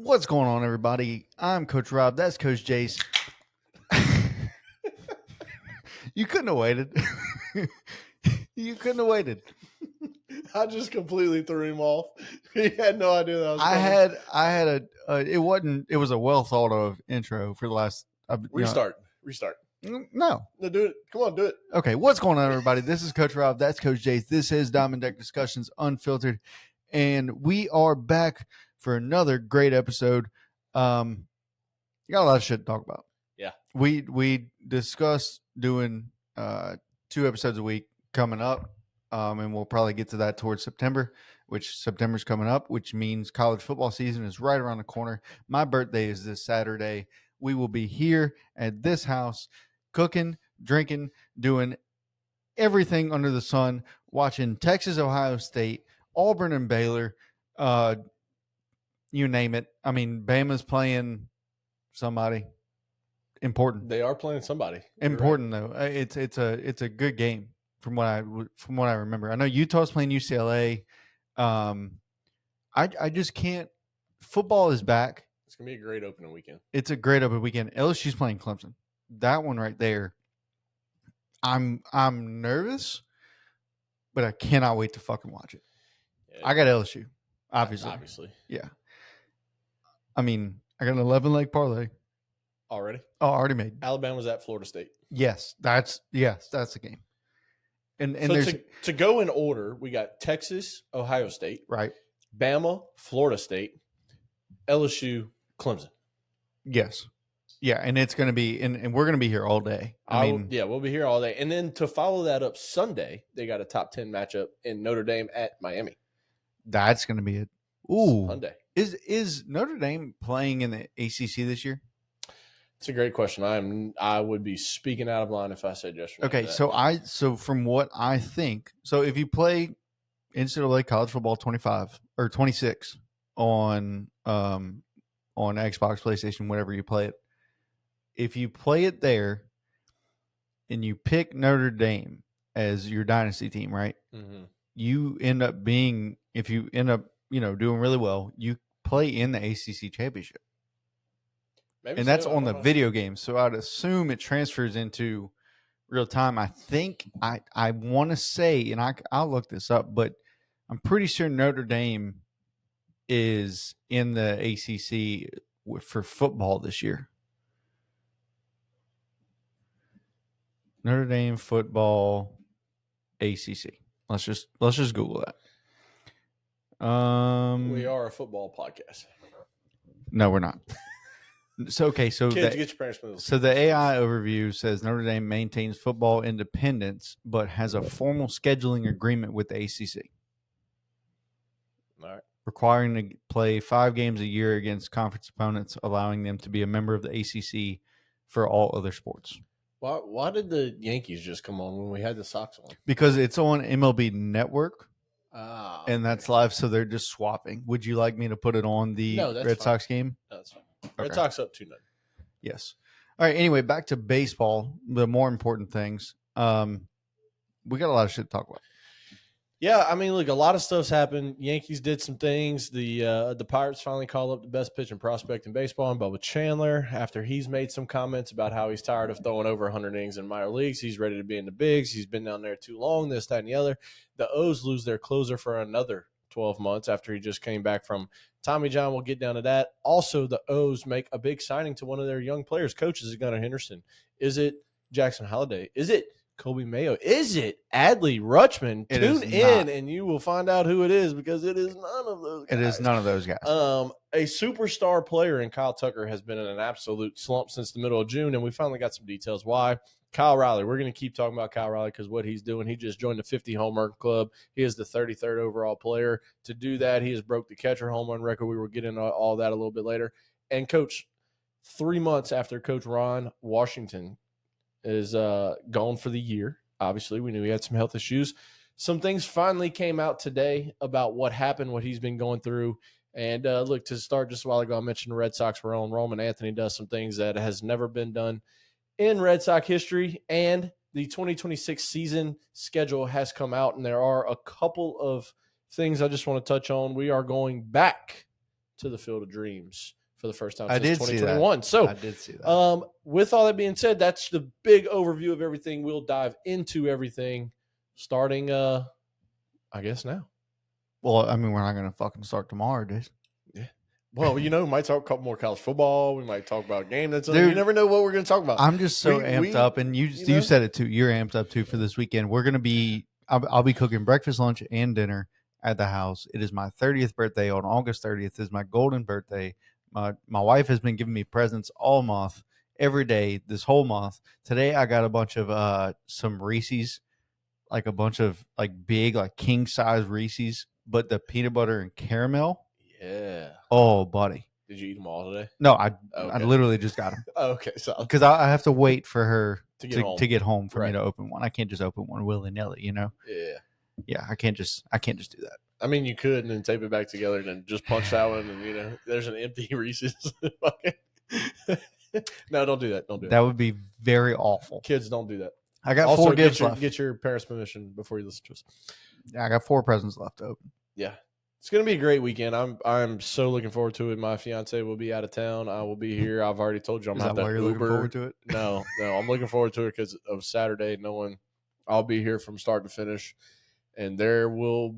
What's going on, everybody? I'm Coach Rob. That's Coach Jace. You couldn't have waited. You couldn't have waited. I just completely threw him off. He had no idea that I was coming. I had it was a well thought of intro for the last. Restart. No. No, do it. Come on, do it. Okay. What's going on, everybody? This is Coach Rob. That's Coach Jace. This is Diamond Deck Discussions Unfiltered. And we are back for another great episode. You got a lot of shit to talk about. Yeah. We discussed doing 2 episodes a week coming up, and we'll probably get to that towards September, which September's coming up, which means college football season is right around the corner. My birthday is this Saturday. We will be here at this house cooking, drinking, doing everything under the sun, watching Texas, Ohio State, Auburn, and Baylor. You name it. I mean, Bama's playing somebody important. They are playing somebody. Important though. It's a good game from what I remember. I know Utah's playing UCLA. I just can't. Football is back. It's gonna be a great opening weekend. It's a great opening weekend. LSU's playing Clemson. That one right there. I'm nervous, but I cannot wait to fucking watch it. Yeah. I got LSU, obviously. Yeah. I mean, I got an 11-leg parlay. Already? Oh, already made. Alabama's at Florida State. Yes, that's the game. And so there's to go in order, we got Texas, Ohio State, right? Bama, Florida State, LSU, Clemson. Yes. Yeah, and it's going to be and we're going to be here all day. We'll be here all day. And then to follow that up Sunday, they got a top 10 matchup in Notre Dame at Miami. That's going to be it. Ooh. Sunday. Is Notre Dame playing in the ACC this year? It's a great question. I would be speaking out of line if I said yes or no. Okay, so from what I think, so if you play NCAA college football 25 or 26 on Xbox, PlayStation, whatever you play it, if you play it there and you pick Notre Dame as your dynasty team, right? Mm-hmm. You end up being, if you end up, doing really well, you play in the ACC championship. Maybe and that's on the video game. So I'd assume it transfers into real time. I think I want to say, and I'll look this up, but I'm pretty sure Notre Dame is in the ACC for football this year. Notre Dame football ACC. Let's just Google that. We are a football podcast. No, we're not. So kids, get your parents moving. So the AI overview says Notre Dame maintains football independence, but has a formal scheduling agreement with the ACC. All right. Requiring to play 5 games a year against conference opponents, allowing them to be a member of the ACC for all other sports. Why did the Yankees just come on when we had the Sox on? Because it's on MLB Network. And that's live, so they're just swapping. Would you like me to put it on the Red Sox game? No, that's fine. Okay. Red Sox up 2-0. Yes. All right. Anyway, back to baseball. The more important things. We got a lot of shit to talk about. Yeah, I mean, look, a lot of stuff's happened. Yankees did some things. The Pirates finally called up the best pitching prospect in baseball, and Bubba Chandler, after he's made some comments about how he's tired of throwing over 100 innings in minor leagues. He's ready to be in the bigs. He's been down there too long, this, that, and the other. The O's lose their closer for another 12 months after he just came back from Tommy John. We'll get down to that. Also, the O's make a big signing to one of their young players. Coach, is it Gunnar Henderson? Is it Jackson Holliday? Is it Kobe Mayo? Is it Adley Rutschman? Tune in and you will find out who it is, because it is none of those guys. It is none of those guys. A superstar player in Kyle Tucker has been in an absolute slump since the middle of June, and we finally got some details why. Kyle Riley, we're going to keep talking about Kyle Riley because what he's doing, he just joined the 50 home run club. He is the 33rd overall player to do that. He has broke the catcher home run record. We will get into all that a little bit later. And Coach, 3 months after Coach Ron Washington is gone for the year, obviously we knew he had some health issues. Some things finally came out today about what happened, what he's been going through. And look, to start just a while ago, I mentioned the Red Sox were on. Roman Anthony does some things that has never been done in Red Sox history, and the 2026 season schedule has come out, and there are a couple of things I just want to touch on. We are going back to the Field of Dreams for the first time I since did see that. 2021. So I did see that. with all that being said, that's the big overview of everything. We'll dive into everything starting, I guess now. Well, I mean, we're not going to fucking start tomorrow, dude. Yeah. Well, we might talk a couple more college football. We might talk about a game that's on. Dude, You never know what we're going to talk about. I'm just so amped up, and you said it too. You're amped up too for this weekend. We're going to be. I'll be cooking breakfast, lunch, and dinner at the house. It is my 30th birthday on August 30th. Is my golden birthday. My wife has been giving me presents all month, every day, this whole month. Today I got a bunch of some Reese's, like a bunch of like big, like king size Reese's, but the peanut butter and caramel. Yeah. Oh, buddy. Did you eat them all today? No, I literally just got them. Okay, so Because I have to wait for her to get home for me Right. to open one. I can't just open one willy nilly, you know. Yeah. I can't just do that. I mean, you could and then tape it back together and then just punch that one, and there's an empty Reese's. No, don't do that. Don't do That would be very awful. Kids, don't do that. I got Also, 4 gifts left. Get your parents' permission before you listen to us. Yeah, I got 4 presents left to open. Yeah, it's gonna be a great weekend. I'm so looking forward to it. My fiance will be out of town. I will be here. I've already told you I'm Is gonna that have why to you're Uber. looking forward to it? No, I'm looking forward to it because of Saturday. I'll be here from start to finish, and it'll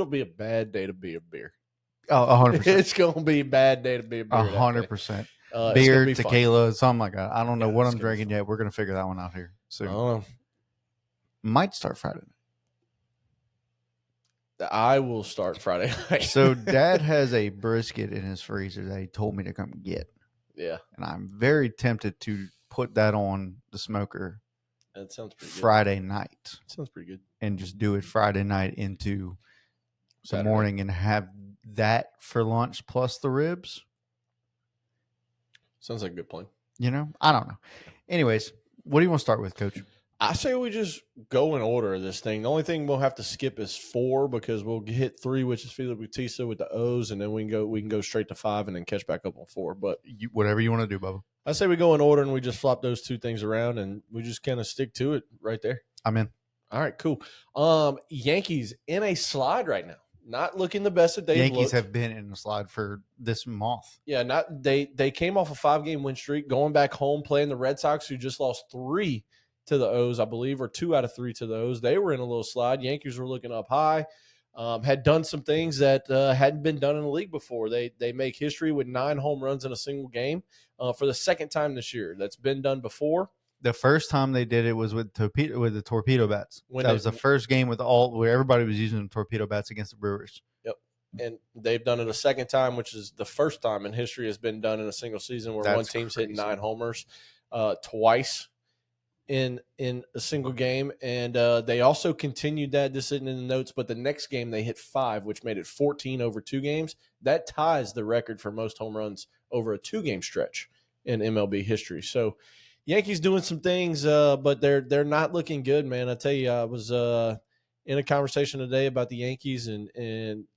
be a bad day to be a beer. Oh, 100%. It's gonna be a bad day to be a beer. 100%. Beer, Beer, tequila, something like that. I don't know what I'm drinking yet. We're gonna figure that one out here soon. Might start Friday night. I will start Friday night. So Dad has a brisket in his freezer that he told me to come get. Yeah. And I'm very tempted to put that on the smoker. That sounds pretty good. Friday night. Sounds pretty good. And just do it Friday night into Saturday. The morning and have that for lunch plus the ribs. Sounds like a good plan. You know, I don't know. Anyways, what do you want to start with, Coach? I say we just go in order of this thing. The only thing we'll have to skip is 4 because we'll hit 3, which is Fila Bautista with the O's, and then we can go straight to 5 and then catch back up on 4. But whatever you want to do, Bubba. I say we go in order and we just flop those 2 things around and we just kind of stick to it right there. I'm in. All right, cool. Yankees in a slide right now. Not looking the best that they've looked. Yankees have been in a slide for this month. Yeah, they came off a 5-game win streak, going back home, playing the Red Sox, who just lost 3 to the O's, I believe, or 2 out of 3 to the O's. They were in a little slide. Yankees were looking up high, had done some things that hadn't been done in the league before. They make history with 9 home runs in a single game for the second time this year. That's been done before. The first time they did it was with the torpedo bats. That was the first game where everybody was using torpedo bats against the Brewers. Yep. And they've done it a second time, which is the first time in history has been done in a single season where one team's hitting 9 homers twice in a single game. And they also continued that. This isn't in the notes, but the next game they hit 5, which made it 14 over 2 games. That ties the record for most home runs over a 2-game stretch in MLB history. So Yankees doing some things, but they're not looking good, man. I tell you, I was in a conversation today about the Yankees, and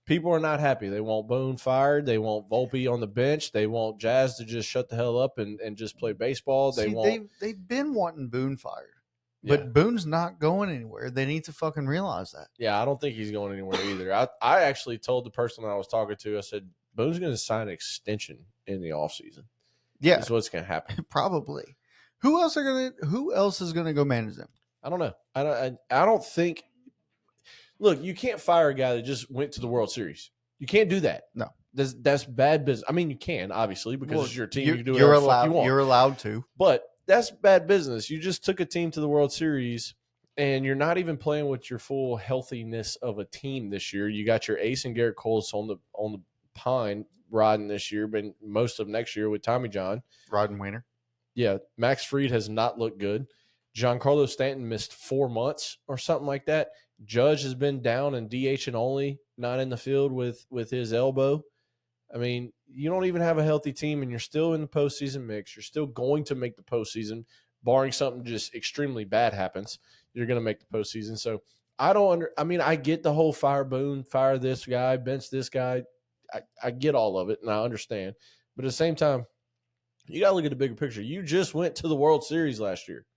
people are not happy. They want Boone fired. They want Volpe on the bench. They want Jazz to just shut the hell up and just play baseball. They've been wanting Boone fired, but Boone's not going anywhere. They need to fucking realize that. Yeah, I don't think he's going anywhere either. I actually told the person I was talking to, I said, Boone's going to sign an extension in the offseason. Yeah, that's what's going to happen. Probably. Who else is going to go manage them? I don't know. I don't think. Look, you can't fire a guy that just went to the World Series. You can't do that. No, that's bad business. I mean, you can obviously because it's your team. You can do whatever the fuck you want. You're allowed to, but that's bad business. You just took a team to the World Series, and you're not even playing with your full healthiness of a team this year. You got your ace and Garrett Cole's on the pine riding this year, but most of next year with Tommy John riding Wiener. Yeah, Max Fried has not looked good. Giancarlo Stanton missed 4 months or something like that. Judge has been down and DH and only, not in the field with his elbow. I mean, you don't even have a healthy team, and you're still in the postseason mix. You're still going to make the postseason, barring something just extremely bad happens. You're going to make the postseason. So I get the whole fire Boone, fire this guy, bench this guy. I get all of it, and I understand. But at the same time, you got to look at the bigger picture. You just went to the World Series last year,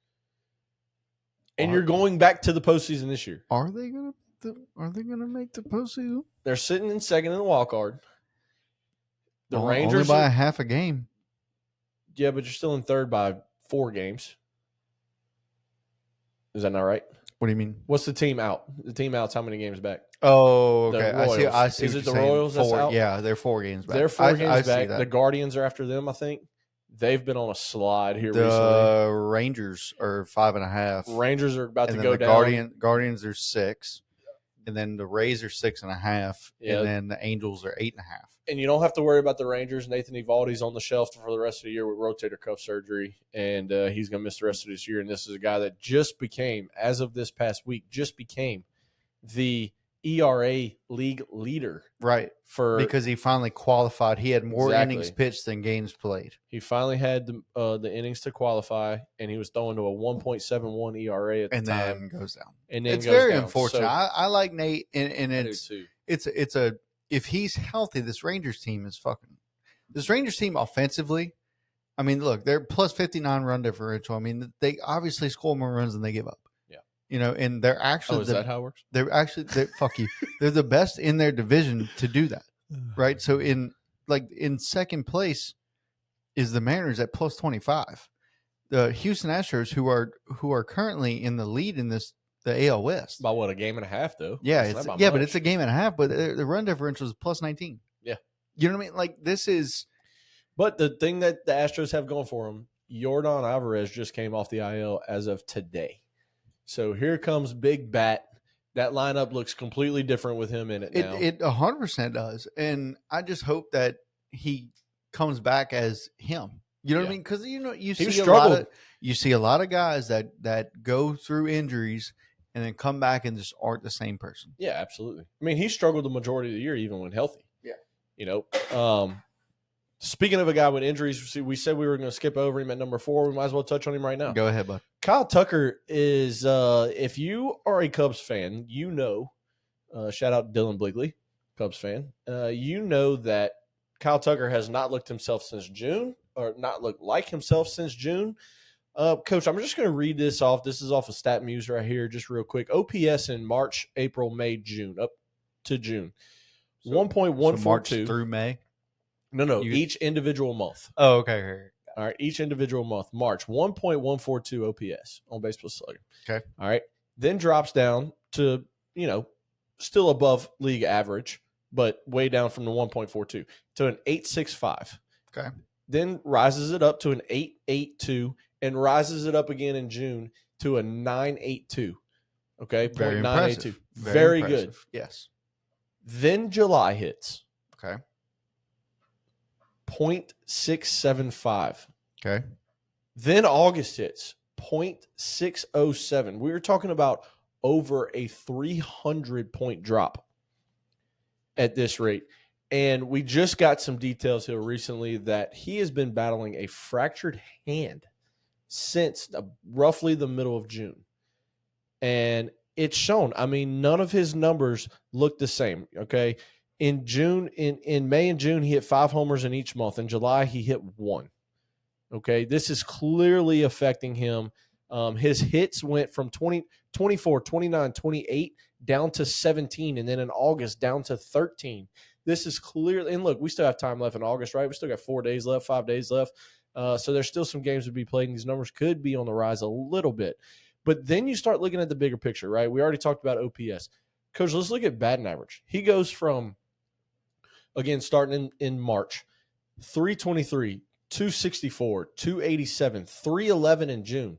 and you're going back to the postseason this year. Are they gonna make the postseason? They're sitting in second in the wild card. The Only Rangers by a half a game. Yeah, but you're still in third by 4 games. Is that not right? What do you mean? What's the team out? The team out's how many games back? Oh, okay. The Royals. I see Is what it you're the saying. Royals that's 4, out? yeah, they're 4 games back. They're 4 games I see back. that. The Guardians are after them, I think. They've been on a slide here recently. The Rangers are 5.5. Rangers are about and to then go the down. Guardians are 6. And then the Rays are 6.5. Yeah. And then the Angels are 8.5. And you don't have to worry about the Rangers. Nathan Eovaldi's on the shelf for the rest of the year with rotator cuff surgery, and he's going to miss the rest of this year. And this is a guy that just became, as of this past week, the ERA league leader. Right. Because he finally qualified. He had more innings pitched than games played. He finally had the innings to qualify, and he was throwing to a 1.71 ERA at the time. And then goes down. And then it's very down. unfortunate. So, I like Nate, and I do too. it's a if he's healthy, this Rangers team is fucking. This Rangers team offensively, I mean, look, they're plus 59 run differential. I mean, they obviously score more runs than they give up. Yeah, and they're actually. Is that how it works? Fuck you. They're the best in their division to do that, right? So in second place is the Mariners at plus 25. The Houston Astros, who are currently in the lead in the AL West by what, a game and a half though. Yeah, but it's a game and a half. But the run differential is plus 19. Yeah, you know what I mean. Like this is. But the thing that the Astros have going for them, Yordan Alvarez just came off the IL as of today. So here comes Big Bat. That lineup looks completely different with him in it now. It 100% does, and I just hope that he comes back as him. You know what I mean? Because you see a lot of guys that go through injuries and then come back and just aren't the same person. Yeah, absolutely. I mean, he struggled the majority of the year, even when healthy. Yeah. Speaking of a guy with injuries, we said we were going to skip over him at number 4. We might as well touch on him right now. Go ahead, bud. Kyle Tucker is, if you are a Cubs fan, shout out Dylan Bligley, Cubs fan, you know that Kyle Tucker has not looked himself since June, or not looked like himself since June. Coach, I'm just going to read this off. This is off of StatMuse right here, just real quick. OPS in March, April, May, June, up to June. 1.142. So March through May? No, each individual month. Oh, okay. All right, each individual month. March, 1.142 OPS on base plus slugging. Okay. All right. Then drops down to, still above league average, but way down from the 1.42 to an 8.65. Okay. Then rises it up to an 8.82 and rises it up again in June to a 9.82. Okay. Very impressive. Very good. Yes. Then July hits. Okay. 0.675. Okay. Then August hits 0.607. We were talking about over a 300-point drop at this rate. And we just got some details here recently that he has been battling a fractured hand since roughly the middle of June. And it's shown. I mean, none of his numbers look the same, okay? In June, in May and June, he hit 5 homers in each month. In July, he hit 1. Okay, this is clearly affecting him. His hits went from 24, 29, 28 down to 17, and then in August down to 13. This is clearly, and look, we still have time left in August, right? We still got 4 days left, 5 days left. So there's still some games to be played, and these numbers could be on the rise a little bit. But then you start looking at the bigger picture, right? We already talked about OPS. Coach, let's look at batting average. He goes from, again, starting in March, 323, 264, 287, 311 in June.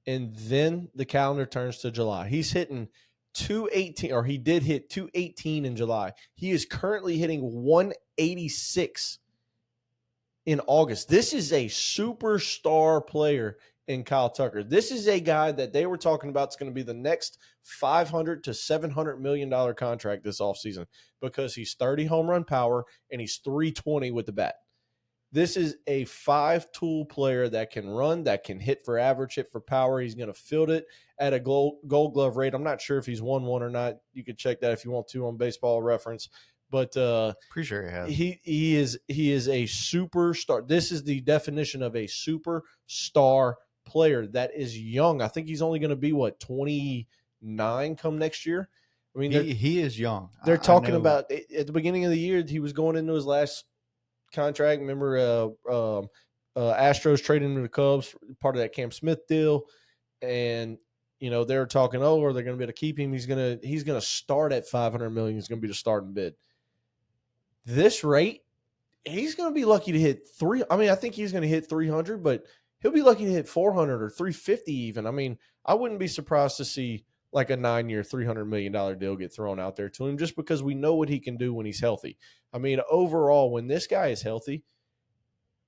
And then the calendar turns to July. He's hitting 218, or he did hit 218 in July. He is currently hitting 186 in August. This is a superstar player in Kyle Tucker. This is a guy that they were talking about is going to be the next $500 to $700 million contract this offseason because he's 30 home run power and he's 320 with the bat. This is a 5-tool player that can run, that can hit for average, hit for power. He's going to field it at a gold glove rate. I'm not sure if he's won one or not. You can check that if you want to on Baseball Reference. But pretty sure he has. He is a superstar. This is the definition of a superstar player that is young. I think he's only going to be 29 come next year. I mean, he is young. They're talking about at the beginning of the year he was going into his last contract. Remember, Astros traded him to the Cubs, part of that Cam Smith deal, and they were talking, are they going to be able to keep him? He's gonna start at $500 million. He's going to be the starting bid. This rate, he's going to be lucky to hit three. I mean, I think he's going to hit 300, but he'll be lucky to hit 400 or 350 even. I mean, I wouldn't be surprised to see like a 9-year, $300 million deal get thrown out there to him just because we know what he can do when he's healthy. I mean, overall, when this guy is healthy,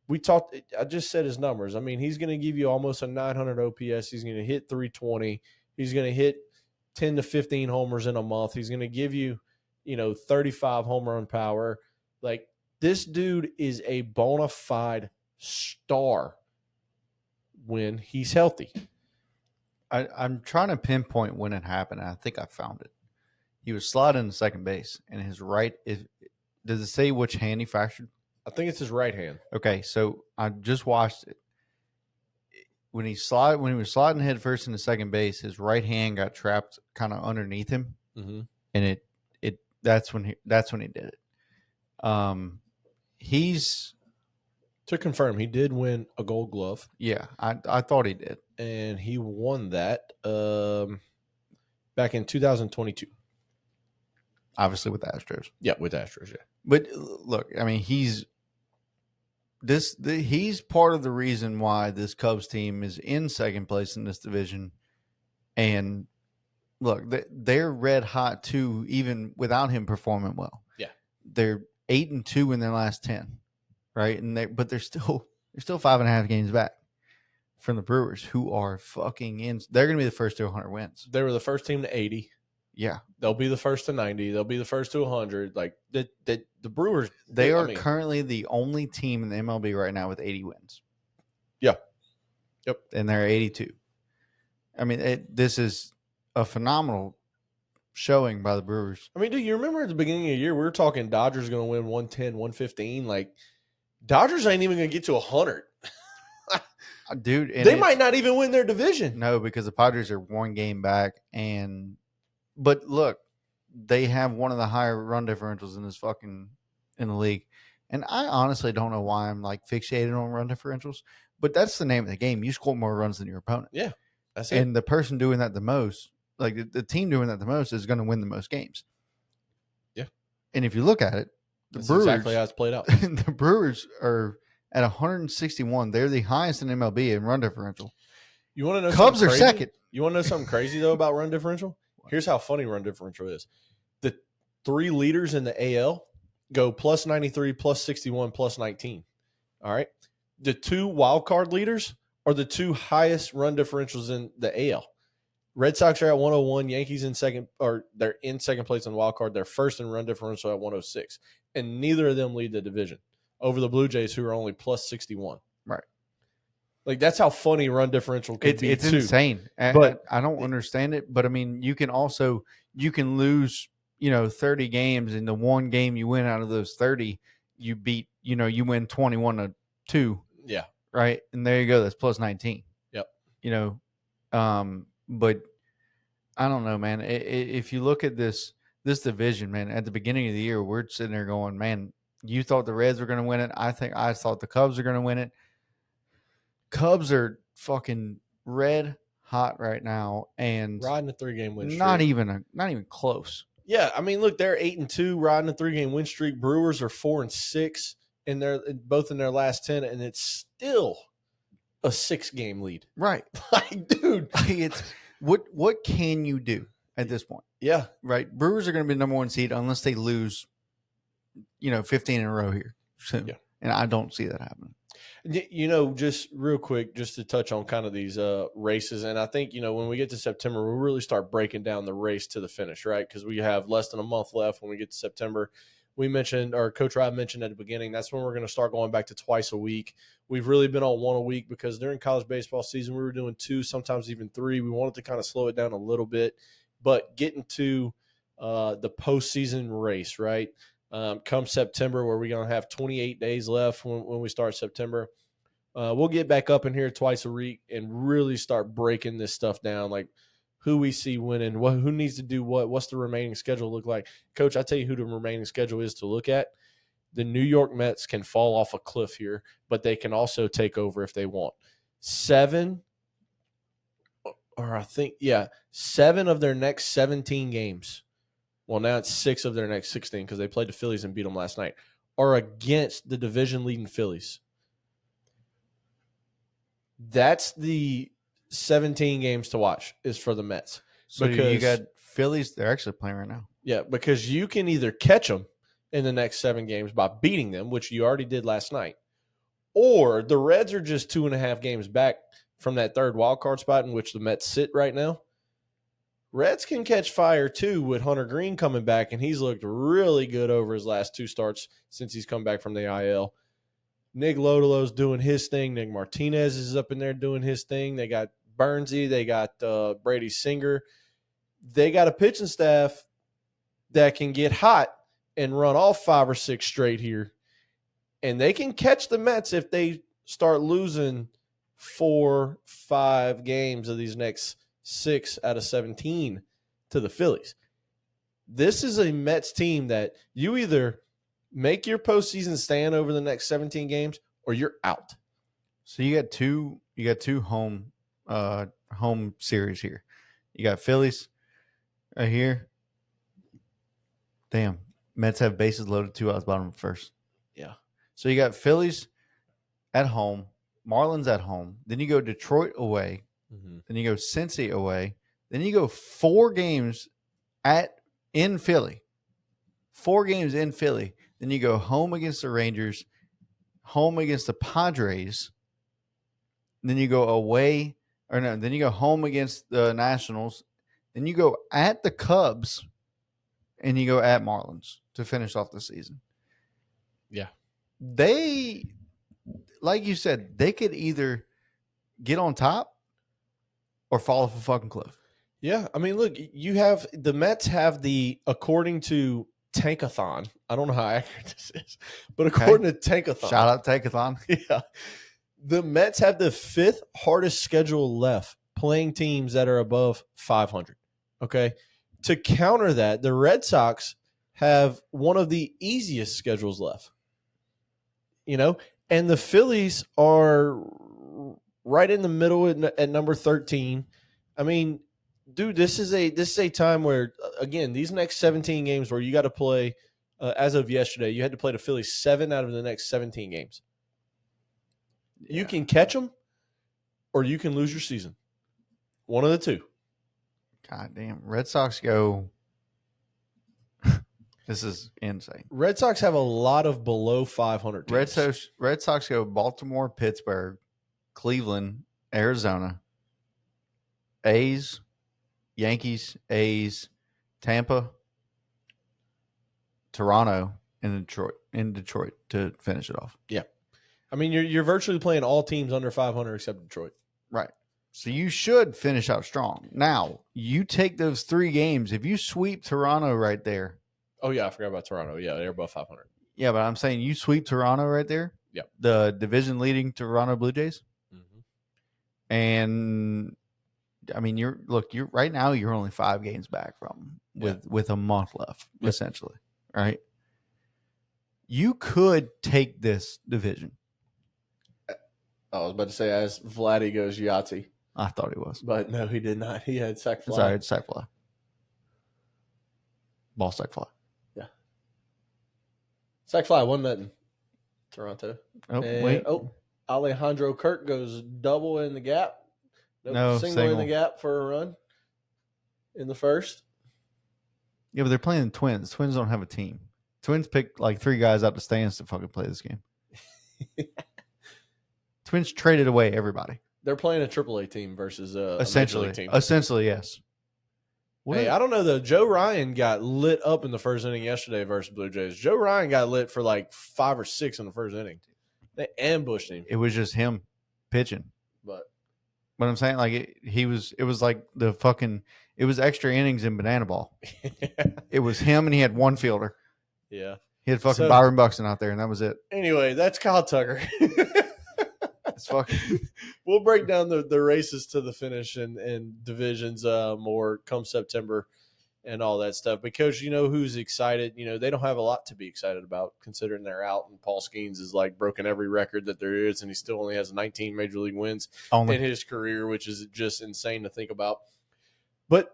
I just said his numbers. I mean, he's going to give you almost a 900 OPS. He's going to hit 320. He's going to hit 10 to 15 homers in a month. He's going to give you, 35 home run power. Like, this dude is a bona fide star when he's healthy. I'm trying to pinpoint when it happened. I think I found it. He was sliding to second base, and his right does it say which hand he fractured? I think it's his right hand. Okay, so I just watched it. When he was sliding head first into second base, his right hand got trapped kind of underneath him, and that's when he did it. He's to confirm, he did win a Gold Glove. Yeah, I thought he did, and he won that back in 2022. Obviously with the Astros. Yeah, with the Astros. Yeah, but look, I mean, he's part of the reason why this Cubs team is in second place in this division. And look, they're red hot too, even without him performing well. Yeah, they're 8-2 in their last 10, right? And they're still 5.5 games back from the Brewers, who are fucking in. They're going to be the first to 100 wins. They were the first team to 80. Yeah, they'll be the first to 90. They'll be the first to 100. Like the Brewers, they are currently the only team in the MLB right now with 80 wins. Yeah, yep, and they're 82. I mean, this is a phenomenal showing by the Brewers. I mean, do you remember at the beginning of the year we were talking Dodgers going to win 110, 115? Like, Dodgers ain't even going to get to 100. Dude, and they might not even win their division. No, because the Padres are one game back, but look, they have one of the higher run differentials in the league. And I honestly don't know why I'm like fixated on run differentials, but that's the name of the game. You score more runs than your opponent. Yeah, that's it. And the person doing that the most, like the team doing that the most, is going to win the most games. Yeah. And if you look at it, that's exactly how it's played out. The Brewers are at 161. They're the highest in MLB in run differential. You want to know? Cubs are second. You want to know something crazy though about run differential? Here's how funny run differential is. The 3 leaders in the AL go plus 93, plus 61, plus 19. All right. The 2 wild card leaders are the 2 highest run differentials in the AL. Red Sox are at 101, Yankees in second, or they're in second place in wild card. They're first in run differential at 106. And neither of them lead the division over the Blue Jays, who are only plus 61. Right. Like, that's how funny run differential can be. It's insane. But I don't understand it. But I mean, you can lose, 30 games, and the one game you win out of those 30, you beat, you win 21-2. Yeah. Right. And there you go. That's plus 19. Yep. But I don't know, man. If you look at this division, man, at the beginning of the year, we're sitting there going, man, you thought the Reds were going to win it. I thought the Cubs are going to win it. Cubs are fucking red hot right now, and riding a 3-game win streak. Not even close. Yeah, I mean, look, they're 8-2, riding a 3-game win streak. Brewers are 4-6, and they're both in their last 10, and it's still a 6-game lead. Right, like, dude, it's what can you do at this point? Yeah, right. Brewers are going to be the number 1 seed unless they lose, 15 in a row here soon. Yeah, and I don't see that happening. Just real quick, just to touch on kind of these races. And I think, when we get to September, we'll really start breaking down the race to the finish, right? Because we have less than a month left when we get to September. We mentioned, or Coach Rob mentioned at the beginning, that's when we're going to start going back to twice a week. We've really been on 1 a week because during college baseball season, we were doing 2, sometimes even 3. We wanted to kind of slow it down a little bit. But getting to the postseason race, right? Come September, where we're going to have 28 days left when we start September. We'll get back up in here twice a week and really start breaking this stuff down, like who we see winning, who needs to do what's the remaining schedule look like. Coach, I tell you who the remaining schedule is to look at. the New York Mets can fall off a cliff here, but they can also take over if they want. 7 of their next 17 games. Well, now it's 6 of their next 16 because they played the Phillies and beat them last night, are against the division-leading Phillies. That's the 17 games to watch is for the Mets. So you got Phillies. They're actually playing right now. Yeah, because you can either catch them in the next 7 games by beating them, which you already did last night, or the Reds are just 2.5 games back from that third wild card spot in which the Mets sit right now. Reds can catch fire too with Hunter Green coming back, and he's looked really good over his last 2 starts since he's come back from the IL. Nick Lodolo's doing his thing. Nick Martinez is up in there doing his thing. They got Burnsy. They got Brady Singer. They got a pitching staff that can get hot and run off 5 or 6 straight here. And they can catch the Mets if they start losing 4, 5 games of these next 6 out of 17 to the Phillies. This is a Mets team that you either make your postseason stand over the next 17 games or you're out. So you got two home series here. You got Phillies right here. Damn. Mets have bases loaded, 2 outs, bottom of first. Yeah. So you got Phillies at home, Marlins at home. Then you go Detroit away. Mm-hmm. Then you go Cincy away. Then you go 4 games in Philly. 4 games in Philly. Then you go home against the Rangers, home against the Padres. Then you go then you go home against the Nationals. Then you go at the Cubs, and you go at Marlins to finish off the season. Yeah. They, like you said, they could either get on top or fall off a fucking cliff. Yeah. I mean, look, the Mets have according to Tankathon, I don't know how accurate this is, but according to Tankathon. Shout out Tankathon. Yeah. The Mets have the 5th hardest schedule left, playing teams that are above 500. Okay. To counter that, the Red Sox have one of the easiest schedules left. And the Phillies are right in the middle at number 13. I mean, dude, this is a time where, again, these next 17 games where you got to play, as of yesterday, you had to play the Phillies 7 out of the next 17 games. Yeah. You can catch them or you can lose your season. One of the two. God damn. Red Sox go. This is insane. Red Sox have a lot of below 500 teams. Red Sox go Baltimore, Pittsburgh, Cleveland, Arizona, A's, Yankees, A's, Tampa, Toronto, and Detroit to finish it off. Yeah. I mean, you're virtually playing all teams under 500 except Detroit. Right. So you should finish out strong. Now, you take those 3 games. If you sweep Toronto right there. Oh, yeah. I forgot about Toronto. Yeah, they're above 500. Yeah, but I'm saying you sweep Toronto right there. Yep. The division leading Toronto Blue Jays. Mm-hmm. And, I mean, you're right now you're only 5 games back from with a month left, essentially. Right? You could take this division. I was about to say, as Vladdy goes, Yahtzee. I thought he was. But no, he did not. He had sack fly. Sorry, it's sack fly. Ball sack fly. Yeah. Sack fly, 1-0. Toronto. Oh, wait. Oh, Alejandro Kirk goes double in the gap. No, single in the gap for a run in the first. Yeah, but they're playing the Twins. Twins don't have a team. Twins picked like 3 guys out the stands to fucking play this game. Twins traded away everybody. They're playing a AAA team versus a essentially Major League team. Essentially, yes. Hey, I don't know though. Joe Ryan got lit up in the first inning yesterday versus Blue Jays. Joe Ryan got lit for like 5 or 6 in the first inning. They ambushed him. It was just him pitching. But I'm saying, like it was like it was extra innings in banana ball. It was him and he had 1 fielder. Yeah. He had fucking Byron Buxton out there and that was it. Anyway, that's Kyle Tucker. It's fucking. We'll break down the races to the finish and divisions more come September. and all that stuff. But Coach, you know who's excited? You know, they don't have a lot to be excited about considering they're out, and Paul Skeens is like broken every record that there is, and he still only has 19 major league wins in his career, which is just insane to think about. But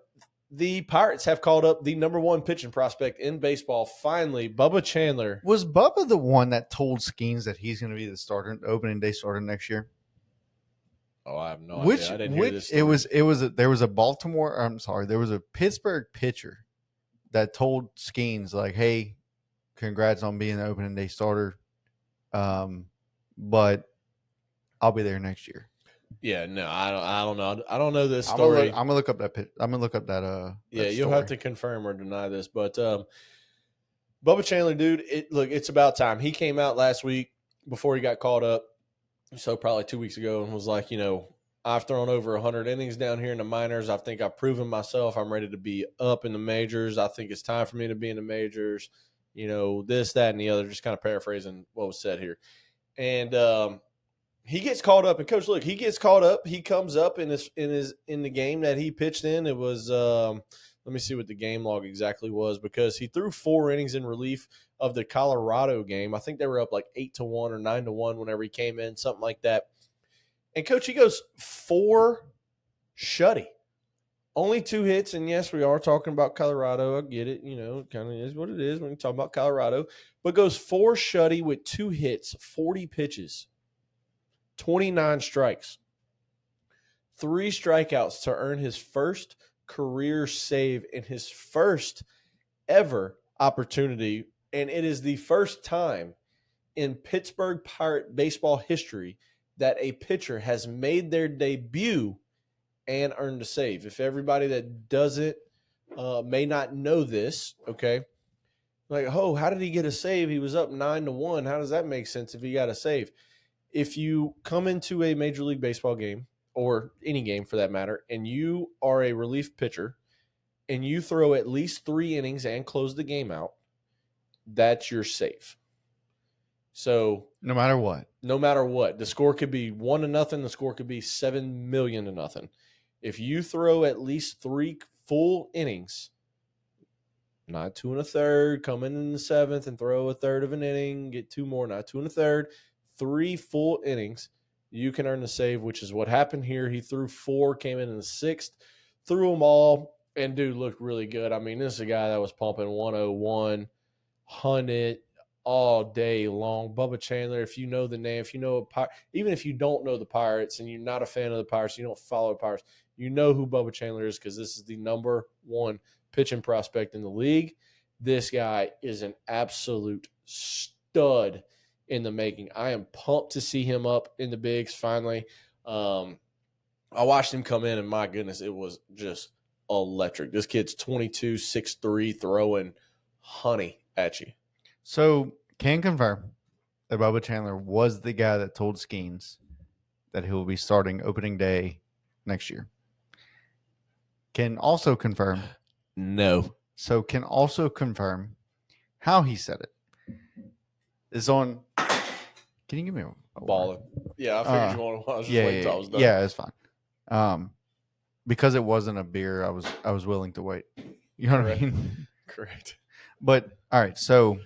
the Pirates have called up the number one pitching prospect in baseball. Finally, Bubba Chandler. Was Bubba the one that told Skeens that he's going to be the starter, opening day starter next year? Oh, I have no idea. I didn't hear this story. There was a Pittsburgh pitcher that told Skeens, like, hey, congrats on being the opening day starter. But I'll be there next year. Yeah, no, I don't know. I don't know this story. I'm gonna look up that pitch. I'm gonna look up that. Yeah, you'll have to confirm or deny this, but Bubba Chandler, dude, it's about time. He came out last week before he got called up, so probably 2 weeks ago, and was like, you know, I've thrown over 100 innings down here in the minors. I think I've proven myself. I'm ready to be up in the majors. I think it's time for me to be in the majors. You know, this, that, and the other. Just kind of paraphrasing what was said here, and he gets called up. And Coach, look, he gets called up. He comes up in the game that he pitched in. It was let me see what the game log exactly was, because he threw 4 innings in relief of the Colorado game. I think they were up like 8-1 or 9-1 whenever he came in, something like that. And Coach, he goes 4 shutty. Only 2 hits, and yes, we are talking about Colorado. I get it. You know, it kind of is what it is when you talk about Colorado. But goes 4 shutty with 2 hits, 40 pitches, 29 strikes, 3 strikeouts to earn his first career save in his first ever opportunity. And it is the first time in Pittsburgh Pirate baseball history that a pitcher has made their debut and earned a save. If everybody that doesn't may not know this, okay, like, oh, how did he get a save? He was up 9-1. How does that make sense if he got a save? If you come into a Major League Baseball game, or any game for that matter, and you are a relief pitcher and you throw at least 3 innings and close the game out, that's your save. So no matter what, the score could be 1-0. The score could be 7,000,000-0. If you throw at least 3 full innings, not 2 1/3, come in the 7th and throw a third of an inning, get 2 more, not 2 1/3, 3 full innings, you can earn the save, which is what happened here. He threw 4, came in the 6th, threw them all, and dude looked really good. I mean, this is a guy that was pumping 101, 100 all day long. Bubba Chandler, if you know the name, if you know even if you don't know the Pirates and you're not a fan of the Pirates, you don't follow the Pirates, you know who Bubba Chandler is, because this is the number 1 pitching prospect in the league. This guy is an absolute stud in the making. I am pumped to see him up in the bigs finally. I watched him come in, and my goodness, it was just electric. This kid's 22, 6'3", throwing honey at you. So, can confirm that Bubba Chandler was the guy that told Skeens that he will be starting opening day next year. Can also confirm. No. So, can also confirm how he said it. Is on. Can you give me a balling? Yeah, I figured you wanted one. I was just waiting until I was done. Yeah, it's fine. Because it wasn't a beer, I was willing to wait. You know what I mean? Correct. But all right, so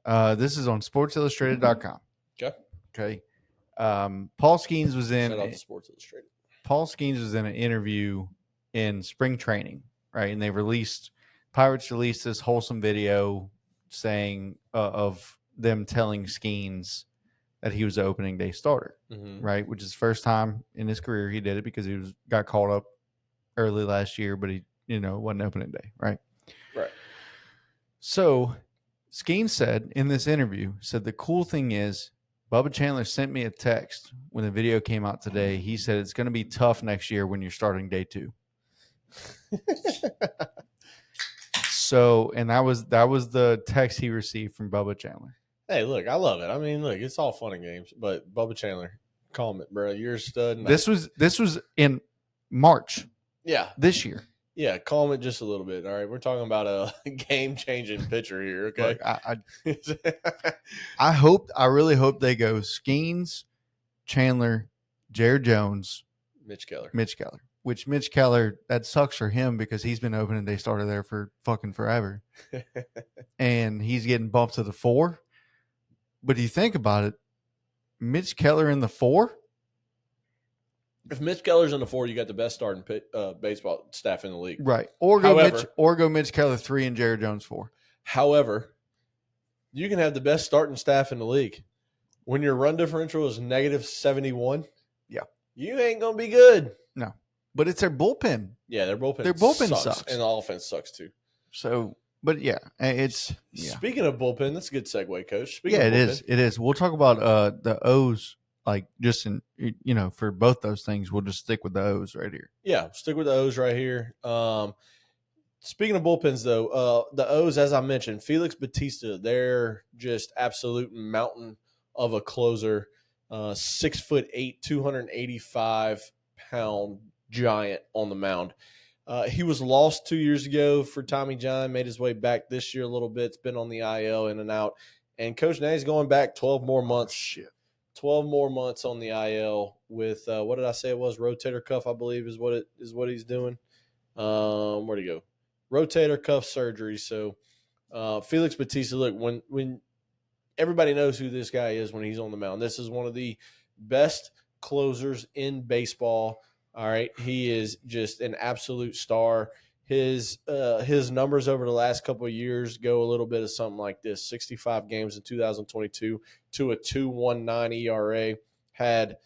this is on SportsIllustrated.com. Okay. Paul Skeens was in. Shout out to Sports Illustrated. Paul Skeens was in an interview in spring training, right? And Pirates released this wholesome video saying of them telling Skeens that he was the opening day starter, right? Which is the first time in his career he did it, because he got called up early last year, but he, it wasn't opening day, right? Right. So Skeens said in this interview, the cool thing is Bubba Chandler sent me a text when the video came out today. He said it's going to be tough next year when you're starting day 2. So, and that was the text he received from Bubba Chandler. Hey, look, I love it. I mean, look, it's all fun and games, but Bubba Chandler, calm it, bro. You're a stud. This was in March. Yeah. This year. Yeah, calm it just a little bit. All right, we're talking about a game-changing pitcher here. Okay. Look, I really hope they go Skeens, Chandler, Jared Jones, Mitch Keller. which Mitch Keller, that sucks for him because he's been opening day starter there for fucking forever. And he's getting bumped to the 4. But you think about it, Mitch Keller in the 4? If Mitch Keller's in the 4, you got the best starting baseball staff in the league. Right. However, go Mitch Keller 3 and Jared Jones 4. However, you can have the best starting staff in the league. When your run differential is negative 71, yeah, you ain't going to be good. No. But it's their bullpen. Yeah, their bullpen sucks. And the offense sucks too. So, but yeah, it's Speaking of bullpen, that's a good segue, Coach. It is. We'll talk about the O's, like just in for both those things. We'll just stick with the O's right here. Yeah, stick with the O's right here. Speaking of bullpens, though, the O's, as I mentioned, Felix Bautista, they're just absolute mountain of a closer. 6'8", 285-pound giant on the mound. He was lost 2 years ago for Tommy John, made his way back this year a little bit. It's been on the IL in and out. And Coach Nagy's going back 12 more months. 12 more months on the IL with, what did I say it was? Rotator cuff, I believe, is what he's doing. Where'd he go? Rotator cuff surgery. So Felix Bautista, look, when everybody knows who this guy is when he's on the mound. This is one of the best closers in baseball. All right. He is just an absolute star. His numbers over the last couple of years go a little bit of something like this: 65 games in 2022 to a 2.19 ERA, had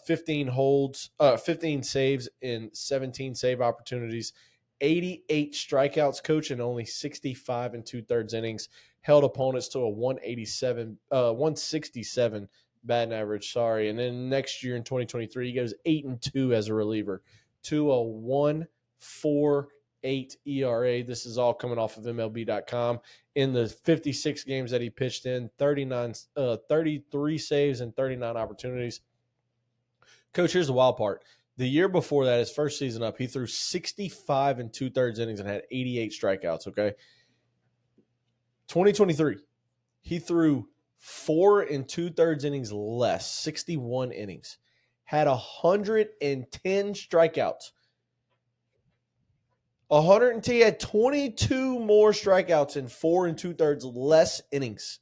15 saves in 17 save opportunities, 88 strikeouts, Coach, and only 65 and 2/3 innings. Held opponents to a 167 batting average. Sorry, and then next year in 2023, he goes 8-2 as a reliever to a 1.48 ERA. This is all coming off of MLB.com. In the 56 games that he pitched in, 33 saves and 39 opportunities. Coach, here's the wild part. The year before that, his first season up, he threw 65 and 2/3 innings and had 88 strikeouts, okay? 2023, he threw 4 and 2/3 innings less, 61 innings, had 110 strikeouts. He had 22 more strikeouts in 4 and 2/3 less innings,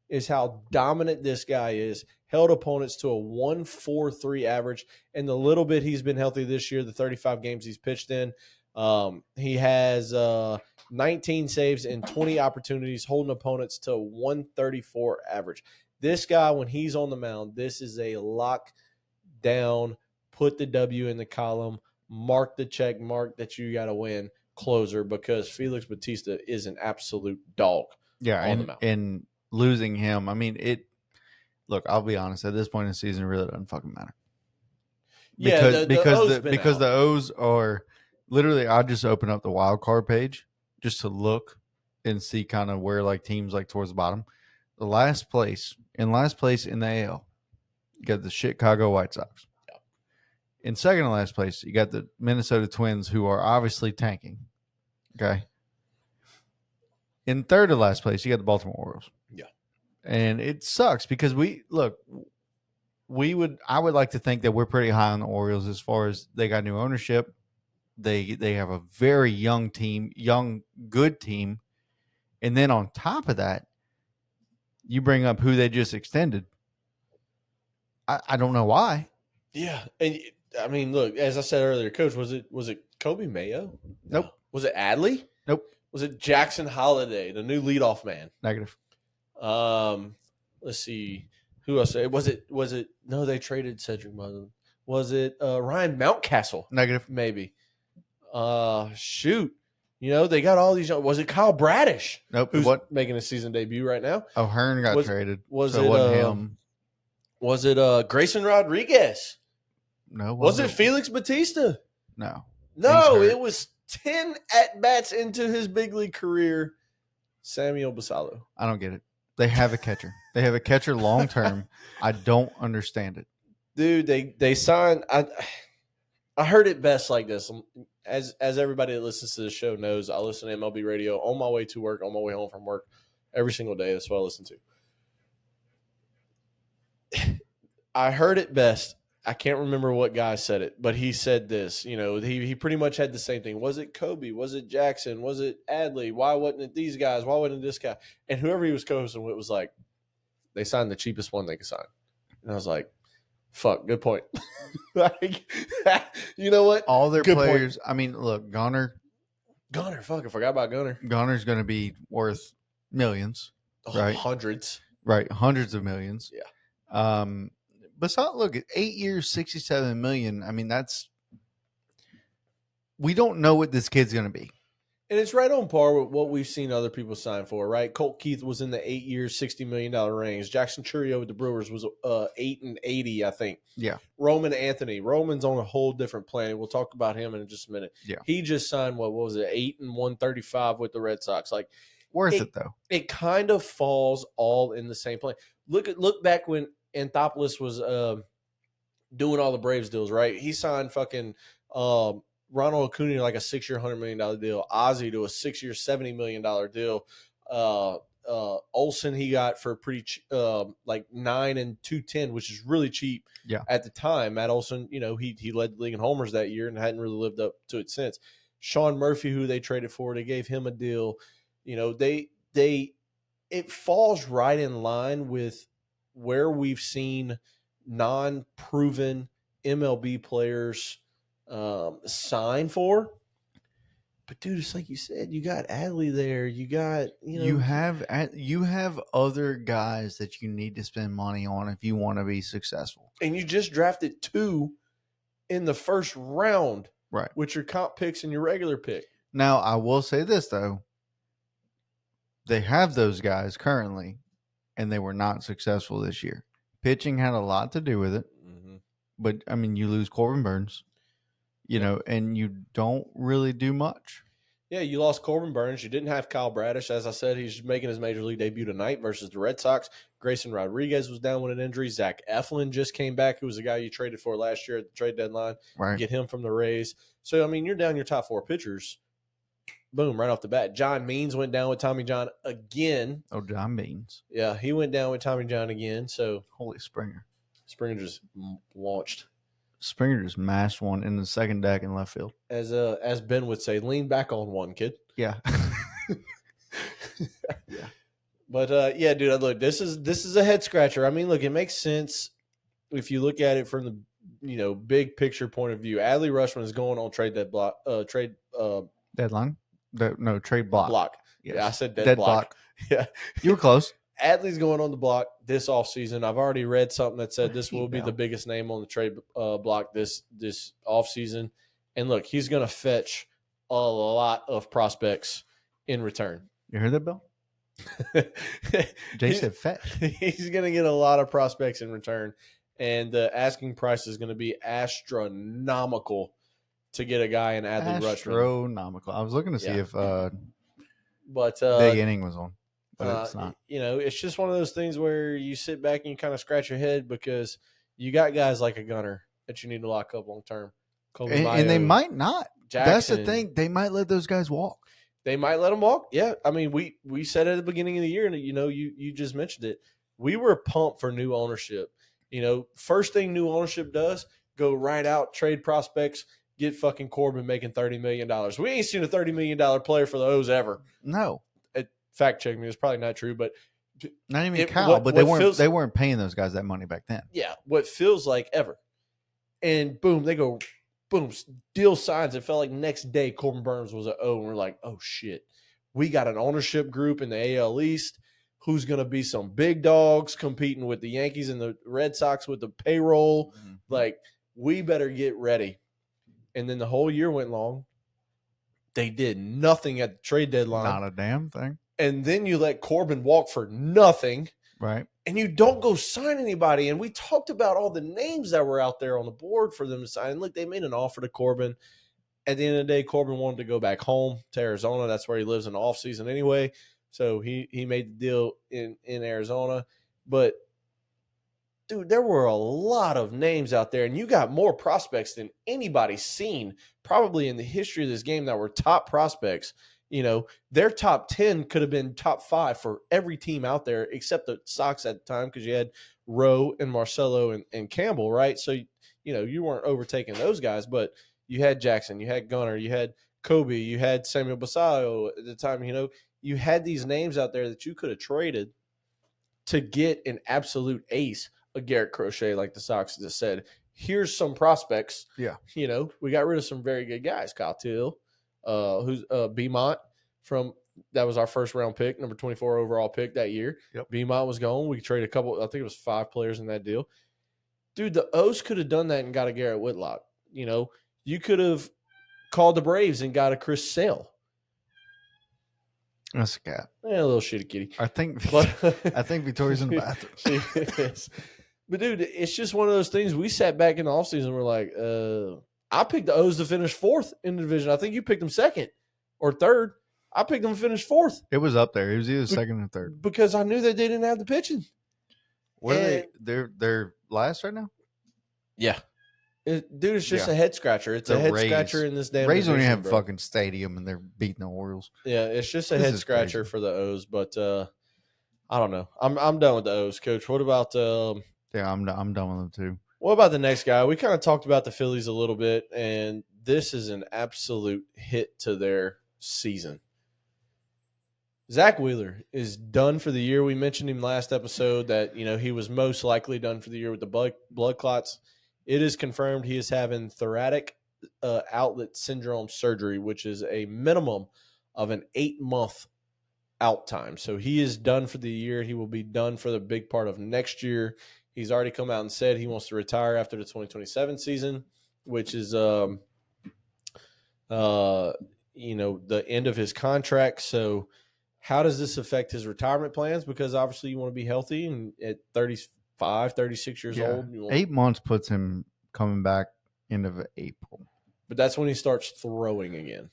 is how dominant this guy is. Held opponents to a 1.43 average. And the little bit he's been healthy this year, the 35 games he's pitched in, he has 19 saves and 20 opportunities, holding opponents to a 1.34 average. This guy, when he's on the mound, this is a lock down, put the W in the column, mark the check mark that you got to win closer, because Felix Bautista is an absolute dog on the mound. And losing him, I mean, look, I'll be honest, at this point in the season, it really doesn't fucking matter. Because the O's are literally, I just open up the wild card page just to look and see kind of where like teams like towards the bottom. The last place in the AL, you got the Chicago White Sox. Yeah. In second to last place, you got the Minnesota Twins, who are obviously tanking. Okay. In third to last place, you got the Baltimore Orioles. Yeah. And it sucks because I would like to think that we're pretty high on the Orioles as far as they got new ownership. They have a very young team, good team. And then on top of that, you bring up who they just extended. I don't know why. Yeah. And I mean, look, as I said earlier, Coach, was it Kobe Mayo? Nope. No. Was it Adley? Nope. Was it Jackson Holiday, the new leadoff man? Negative. Let's see. Who else? Was it? No, they traded Cedric Mullin. Was it Ryan Mountcastle? Negative. Maybe. Shoot. They got all these. Was it Kyle Bradish? Nope. Who's making a season debut right now? Oh, Hearn got traded. It wasn't him? Was it Grayson Rodriguez? No. Was it Felix Bautista? No. No, it was 10 at-bats into his big league career, Samuel Basallo. I don't get it. They have a catcher. They have a catcher long term. I don't understand it. Dude, they signed I heard it best like this. As everybody that listens to the show knows, I listen to MLB radio on my way to work, on my way home from work, every single day. That's what I listen to. I heard it best I can't remember what guy said it, but he said this. He pretty much had the same thing. Was it Kobe? Was it Jackson? Was it Adley? Why wasn't it these guys? Why wasn't it this guy? And whoever he was co-hosting with was like, they signed the cheapest one they could sign. And I was like, fuck, good point. Like, you know what? All their Good players. I mean, look, Gunner, fuck, I forgot about Gunner. Gunner's going to be worth millions, right? Hundreds. Right, hundreds of millions. Yeah. But so, look, 8 years, 67 million. I mean, we don't know what this kid's going to be. And it's right on par with what we've seen other people sign for, right? Colt Keith was in the 8 years, $60 million range. Jackson Churio with the Brewers was 8 and 80, I think. Yeah. Roman Anthony. Roman's on a whole different planet. We'll talk about him in just a minute. Yeah. He just signed, what was it, 8 and 135 with the Red Sox. Like, worth it though. It kind of falls all in the same plane. Look back when Anthopoulos was doing all the Braves deals, right? He signed fucking Ronald Acuna like a 6-year, $100 million deal. Ozzie to a 6-year, $70 million deal. Olsen he got for pretty like 9 and 210, which is really cheap. Yeah. At the time, Matt Olson, he led the league in homers that year and hadn't really lived up to it since. Sean Murphy, who they traded for, they gave him a deal. It falls right in line with where we've seen non-proven MLB players sign for. But dude, it's like you said, you got Adley there. You got you have other guys that you need to spend money on if you want to be successful. And you just drafted 2 in the first round, right? With your comp picks and your regular pick. Now, I will say this though. They have those guys currently, and they were not successful this year. Pitching had a lot to do with it. Mm-hmm. But, I mean, you lose Corbin Burns, and you don't really do much. Yeah, you lost Corbin Burns. You didn't have Kyle Bradish. As I said, he's making his major league debut tonight versus the Red Sox. Grayson Rodriguez was down with an injury. Zach Eflin just came back, who was the guy you traded for last year at the trade deadline. Right. Get him from the Rays. So, I mean, you're down your top 4 pitchers. Boom, right off the bat. John Means went down with Tommy John again. Oh, John Means. Yeah, he went down with Tommy John again. So holy Springer. Springer just launched. Springer just mashed one in the second deck in left field. As Ben would say, lean back on one, kid. Yeah. Yeah. But yeah, dude, look, this is a head scratcher. I mean, look, it makes sense if you look at it from the big picture point of view. Adley Rutschman is going on trade deadline. Trade block. Block. Yes. Yeah, I said dead block. Yeah. You were close. Adley's going on the block this offseason. I've already read something that said this will be the biggest name on the trade block this offseason. And look, he's going to fetch a lot of prospects in return. You heard that, Bill? Jay said fetch. He's going to get a lot of prospects in return. And the asking price is going to be astronomical to get a guy in Adley Rutschman. Astronomical. I was looking to see if Big Inning was on, but it's not. It's just one of those things where you sit back and you kind of scratch your head because you got guys like a Gunner that you need to lock up long term. And they might not. Jackson, that's the thing. They might let those guys walk. They might let them walk. Yeah. I mean, we said at the beginning of the year, and you just mentioned it. We were pumped for new ownership. First thing new ownership does, go right out, trade prospects, get fucking Corbin making $30 million. We ain't seen a $30 million player for the O's ever. No. Fact check me. It's probably not true, but not even Cal, but they weren't paying those guys that money back then. Yeah. What feels like ever. And boom, they go, boom, deal signs. It felt like next day Corbin Burns was an O, and we're like, oh shit. We got an ownership group in the AL East who's going to be some big dogs competing with the Yankees and the Red Sox with the payroll. Mm-hmm. Like, we better get ready. And then the whole year went long. They did nothing at the trade deadline. Not a damn thing. And then you let Corbin walk for nothing. Right. And you don't go sign anybody. And we talked about all the names that were out there on the board for them to sign. Look, they made an offer to Corbin. At the end of the day, Corbin wanted to go back home to Arizona. That's where he lives in the offseason anyway. So he made the deal in Arizona. But, dude, there were a lot of names out there. And you got more prospects than anybody's seen probably in the history of this game that were top prospects. Their top 10 could have been top 5 for every team out there except the Sox at the time because you had Rowe and Marcelo and Campbell, right? So you weren't overtaking those guys, but you had Jackson, you had Gunner, you had Kobe, you had Samuel Basayo at the time. You had these names out there that you could have traded to get an absolute ace, a Garrett Crochet, like the Sox just said. Here's some prospects. Yeah. We got rid of some very good guys. Kyle Till, who's Beaumont from that was our first round pick, number 24 overall pick that year. Yep. Beaumont was gone. We traded a couple, I think it was 5 players in that deal. Dude, the O's could have done that and got a Garrett Whitlock. You could have called the Braves and got a Chris Sale. That's a cat. A little shitty kitty. I think But Victoria's in the bathroom. She is. But dude, it's just one of those things. We sat back in the offseason and we're like, I picked the O's to finish 4th in the division. I think you picked them 2nd or 3rd. I picked them to finish 4th. It was up there. It was either 2nd or 3rd. Because I knew that they didn't have the pitching. What are they? They're last right now? Yeah. Dude, it's just a head scratcher. It's a head scratcher in this damn Rays don't even division, have a fucking stadium, and they're beating the Orioles. Yeah, it's just a head scratcher for the O's, but I don't know. I'm done with the O's, Coach. What about Yeah, I'm done with them too. What about the next guy? We kind of talked about the Phillies a little bit, and this is an absolute hit to their season. Zach Wheeler is done for the year. We mentioned him last episode that he was most likely done for the year with the blood clots. It is confirmed he is having thoracic outlet syndrome surgery, which is a minimum of an 8-month out time. So he is done for the year. He will be done for the big part of next year. He's already come out and said he wants to retire after the 2027 season, which is the end of his contract. So how does this affect his retirement plans? Because obviously you want to be healthy, and at 35, 36 years old. 8 months puts him coming back end of April. But that's when he starts throwing again.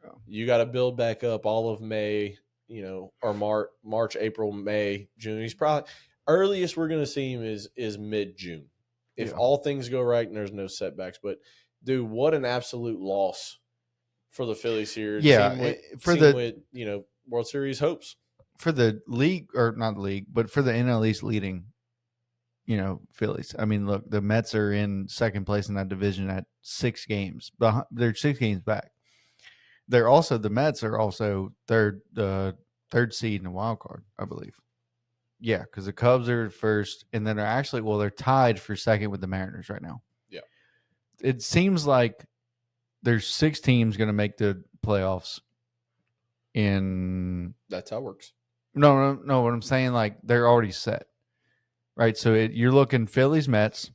Oh. You got to build back up all of May, or March, April, May, June. He's probably earliest we're going to see him is mid-June. If all things go right and there's no setbacks. But, dude, what an absolute loss for the Phillies here. Yeah. With World Series hopes. For the league, or not the league, but for the NL East leading, Phillies. I mean, look, the Mets are in second place in that division at 6 games. They're 6 games back. The Mets are also third seed in the wild card, I believe. Yeah, because the Cubs are first, and then they're tied for second with the Mariners right now. Yeah. It seems like there's 6 teams going to make the playoffs. That's how it works. No. What I'm saying, like, they're already set, right? So you're looking Phillies, Mets,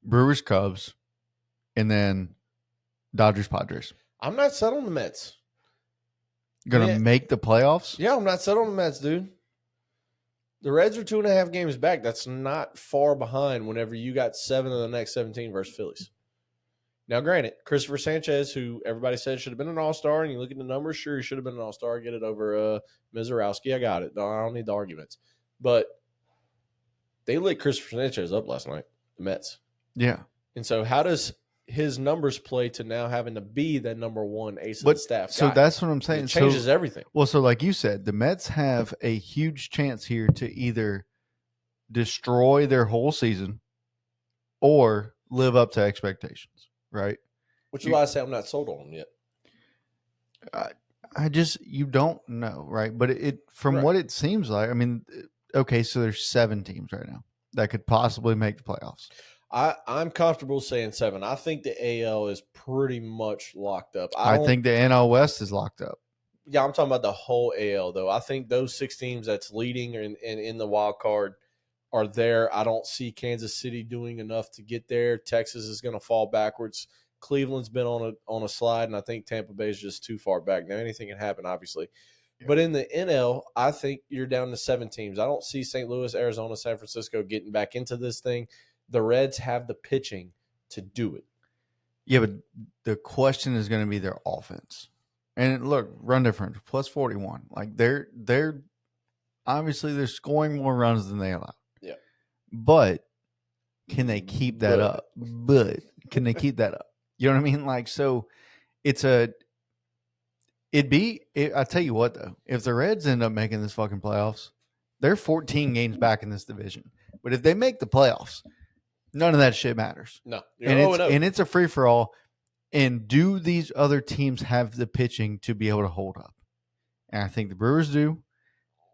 Brewers, Cubs, and then Dodgers, Padres. I'm not set on the Mets. Gonna make the playoffs? Yeah, I'm not set on the Mets, dude. The Reds are 2.5 games back. That's not far behind whenever you got 7 of the next 17 versus Phillies. Now, granted, Christopher Sanchez, who everybody said should have been an all-star, and you look at the numbers, sure, he should have been an all-star. Get it over Mizorowski. I got it. No, I don't need the arguments. But they lit Christopher Sanchez up last night, the Mets. Yeah. And so how does his numbers play to now having to be the number one ace of the staff So guy? that's what I'm saying. It changes everything. Well, so like you said, the Mets have a huge chance here to either destroy their whole season or live up to expectations, right? Which is why I say I'm not sold on them yet. You don't know, right? But from what it seems like, I mean, okay, so there's 7 teams right now that could possibly make the playoffs. I'm comfortable saying 7. I think the AL is pretty much locked up. I think the NL West is locked up. Yeah, I'm talking about the whole AL, though. I think those 6 teams that's leading and in the wild card are there. I don't see Kansas City doing enough to get there. Texas is going to fall backwards. Cleveland's been on a slide, and I think Tampa Bay is just too far back. Now, anything can happen, obviously. Yeah. But in the NL, I think you're down to 7 teams. I don't see St. Louis, Arizona, San Francisco getting back into this thing. The Reds have the pitching to do it. Yeah, but the question is going to be their offense. And look, run differential, plus 41. Like they're obviously they're scoring more runs than they allow. Yeah. But can they keep that up? But can they keep that up? You know what I mean? Like, so I tell you what though, if the Reds end up making this fucking playoffs, they're 14 games back in this division. But if they make the playoffs, None of that shit matters. No, you're 0-0. And it's a free for all. And do these other teams have the pitching to be able to hold up? And I think the Brewers do.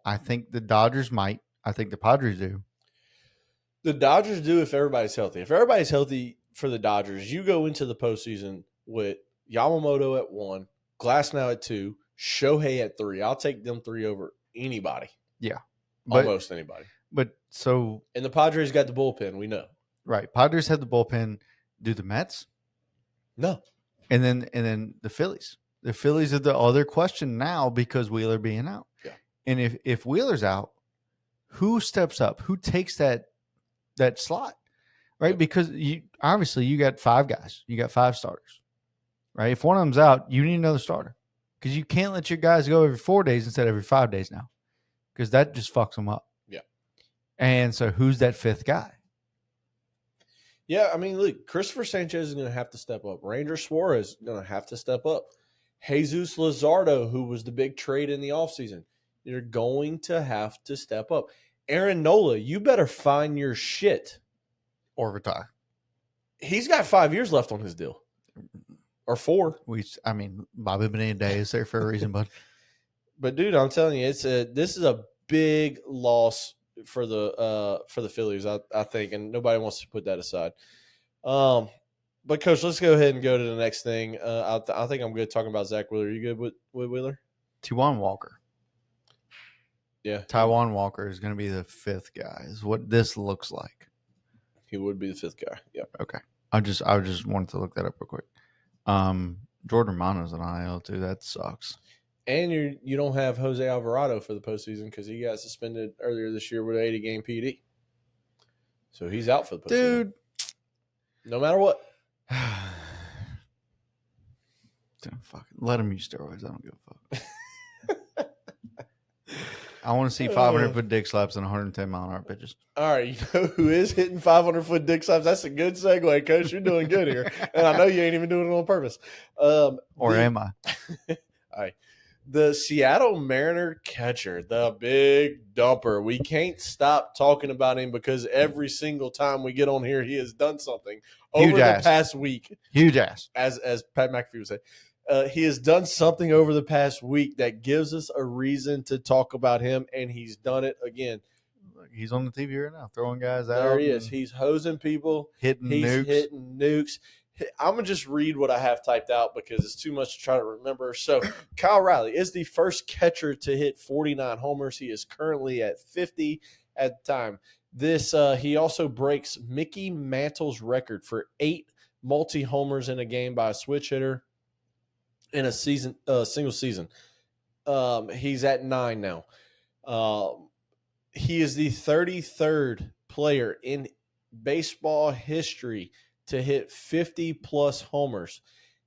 I think the Dodgers might. I think the Padres do. The Dodgers do if everybody's healthy. If everybody's healthy for the Dodgers, you go into the postseason with Yamamoto at 1, Glasnow at 2, Shohei at 3. I'll take them 3 over anybody. Yeah. Almost anybody. But so. And the Padres got the bullpen, we know. Right. Padres had the bullpen. Do the Mets? No. And then the Phillies. The Phillies are the other question now because Wheeler being out. Yeah. And if Wheeler's out, who steps up? Who takes that slot? Right? Yep. Because you got 5 guys. You got 5 starters. Right? If one of them's out, you need another starter. Because you can't let your guys go every 4 days instead of every 5 days now. Because that just fucks them up. Yeah. And so who's that 5th guy? Yeah, I mean, look, Christopher Sanchez is going to have to step up. Ranger Suarez is going to have to step up. Jesus Luzardo, who was the big trade in the offseason, you're going to have to step up. Aaron Nola, you better find your shit. Or retire. He's got 5 years left on his deal. Or 4. Bobby Bonilla Day is there for a reason, bud. But, dude, I'm telling you, this is a big loss for the Phillies, I think, and nobody wants to put that aside. But Coach, let's go ahead and go to the next thing. I think I'm good talking about Zach Wheeler. You good with Wheeler? Taijuan Walker. Yeah, Taijuan Walker is going to be the 5th guy. Is what this looks like. He would be the 5th guy. Yeah. Okay. I just wanted to look that up real quick. Jordan Romano's an IL too. That sucks. And you don't have Jose Alvarado for the postseason because he got suspended earlier this year with an 80-game PD. So he's out for the postseason. Dude. No matter what. Let him use steroids. I don't give a fuck. I want to see 500-foot dick slaps and 110-mile-an-hour pitches. All right, you know who is hitting 500-foot dick slaps? That's a good segue, Coach. You're doing good here. And I know you ain't even doing it on purpose. Am I? All right. The Seattle Mariner catcher, the big dumper. We can't stop talking about him because every single time we get on here, he has done something over the past week. Huge ass. As Pat McAfee would say. He has done something over the past week that gives us a reason to talk about him, and he's done it again. He's on the TV right now, throwing guys out. There he is. He's hosing people. Hitting nukes. I'm going to just read what I have typed out because it's too much to try to remember. So, Kyle Riley is the first catcher to hit 49 homers. He is currently at 50 at the time. He also breaks Mickey Mantle's record for 8 multi-homers in a game by a switch hitter in a single season. He's at 9 now. He is the 33rd player in baseball history to hit 50-plus homers.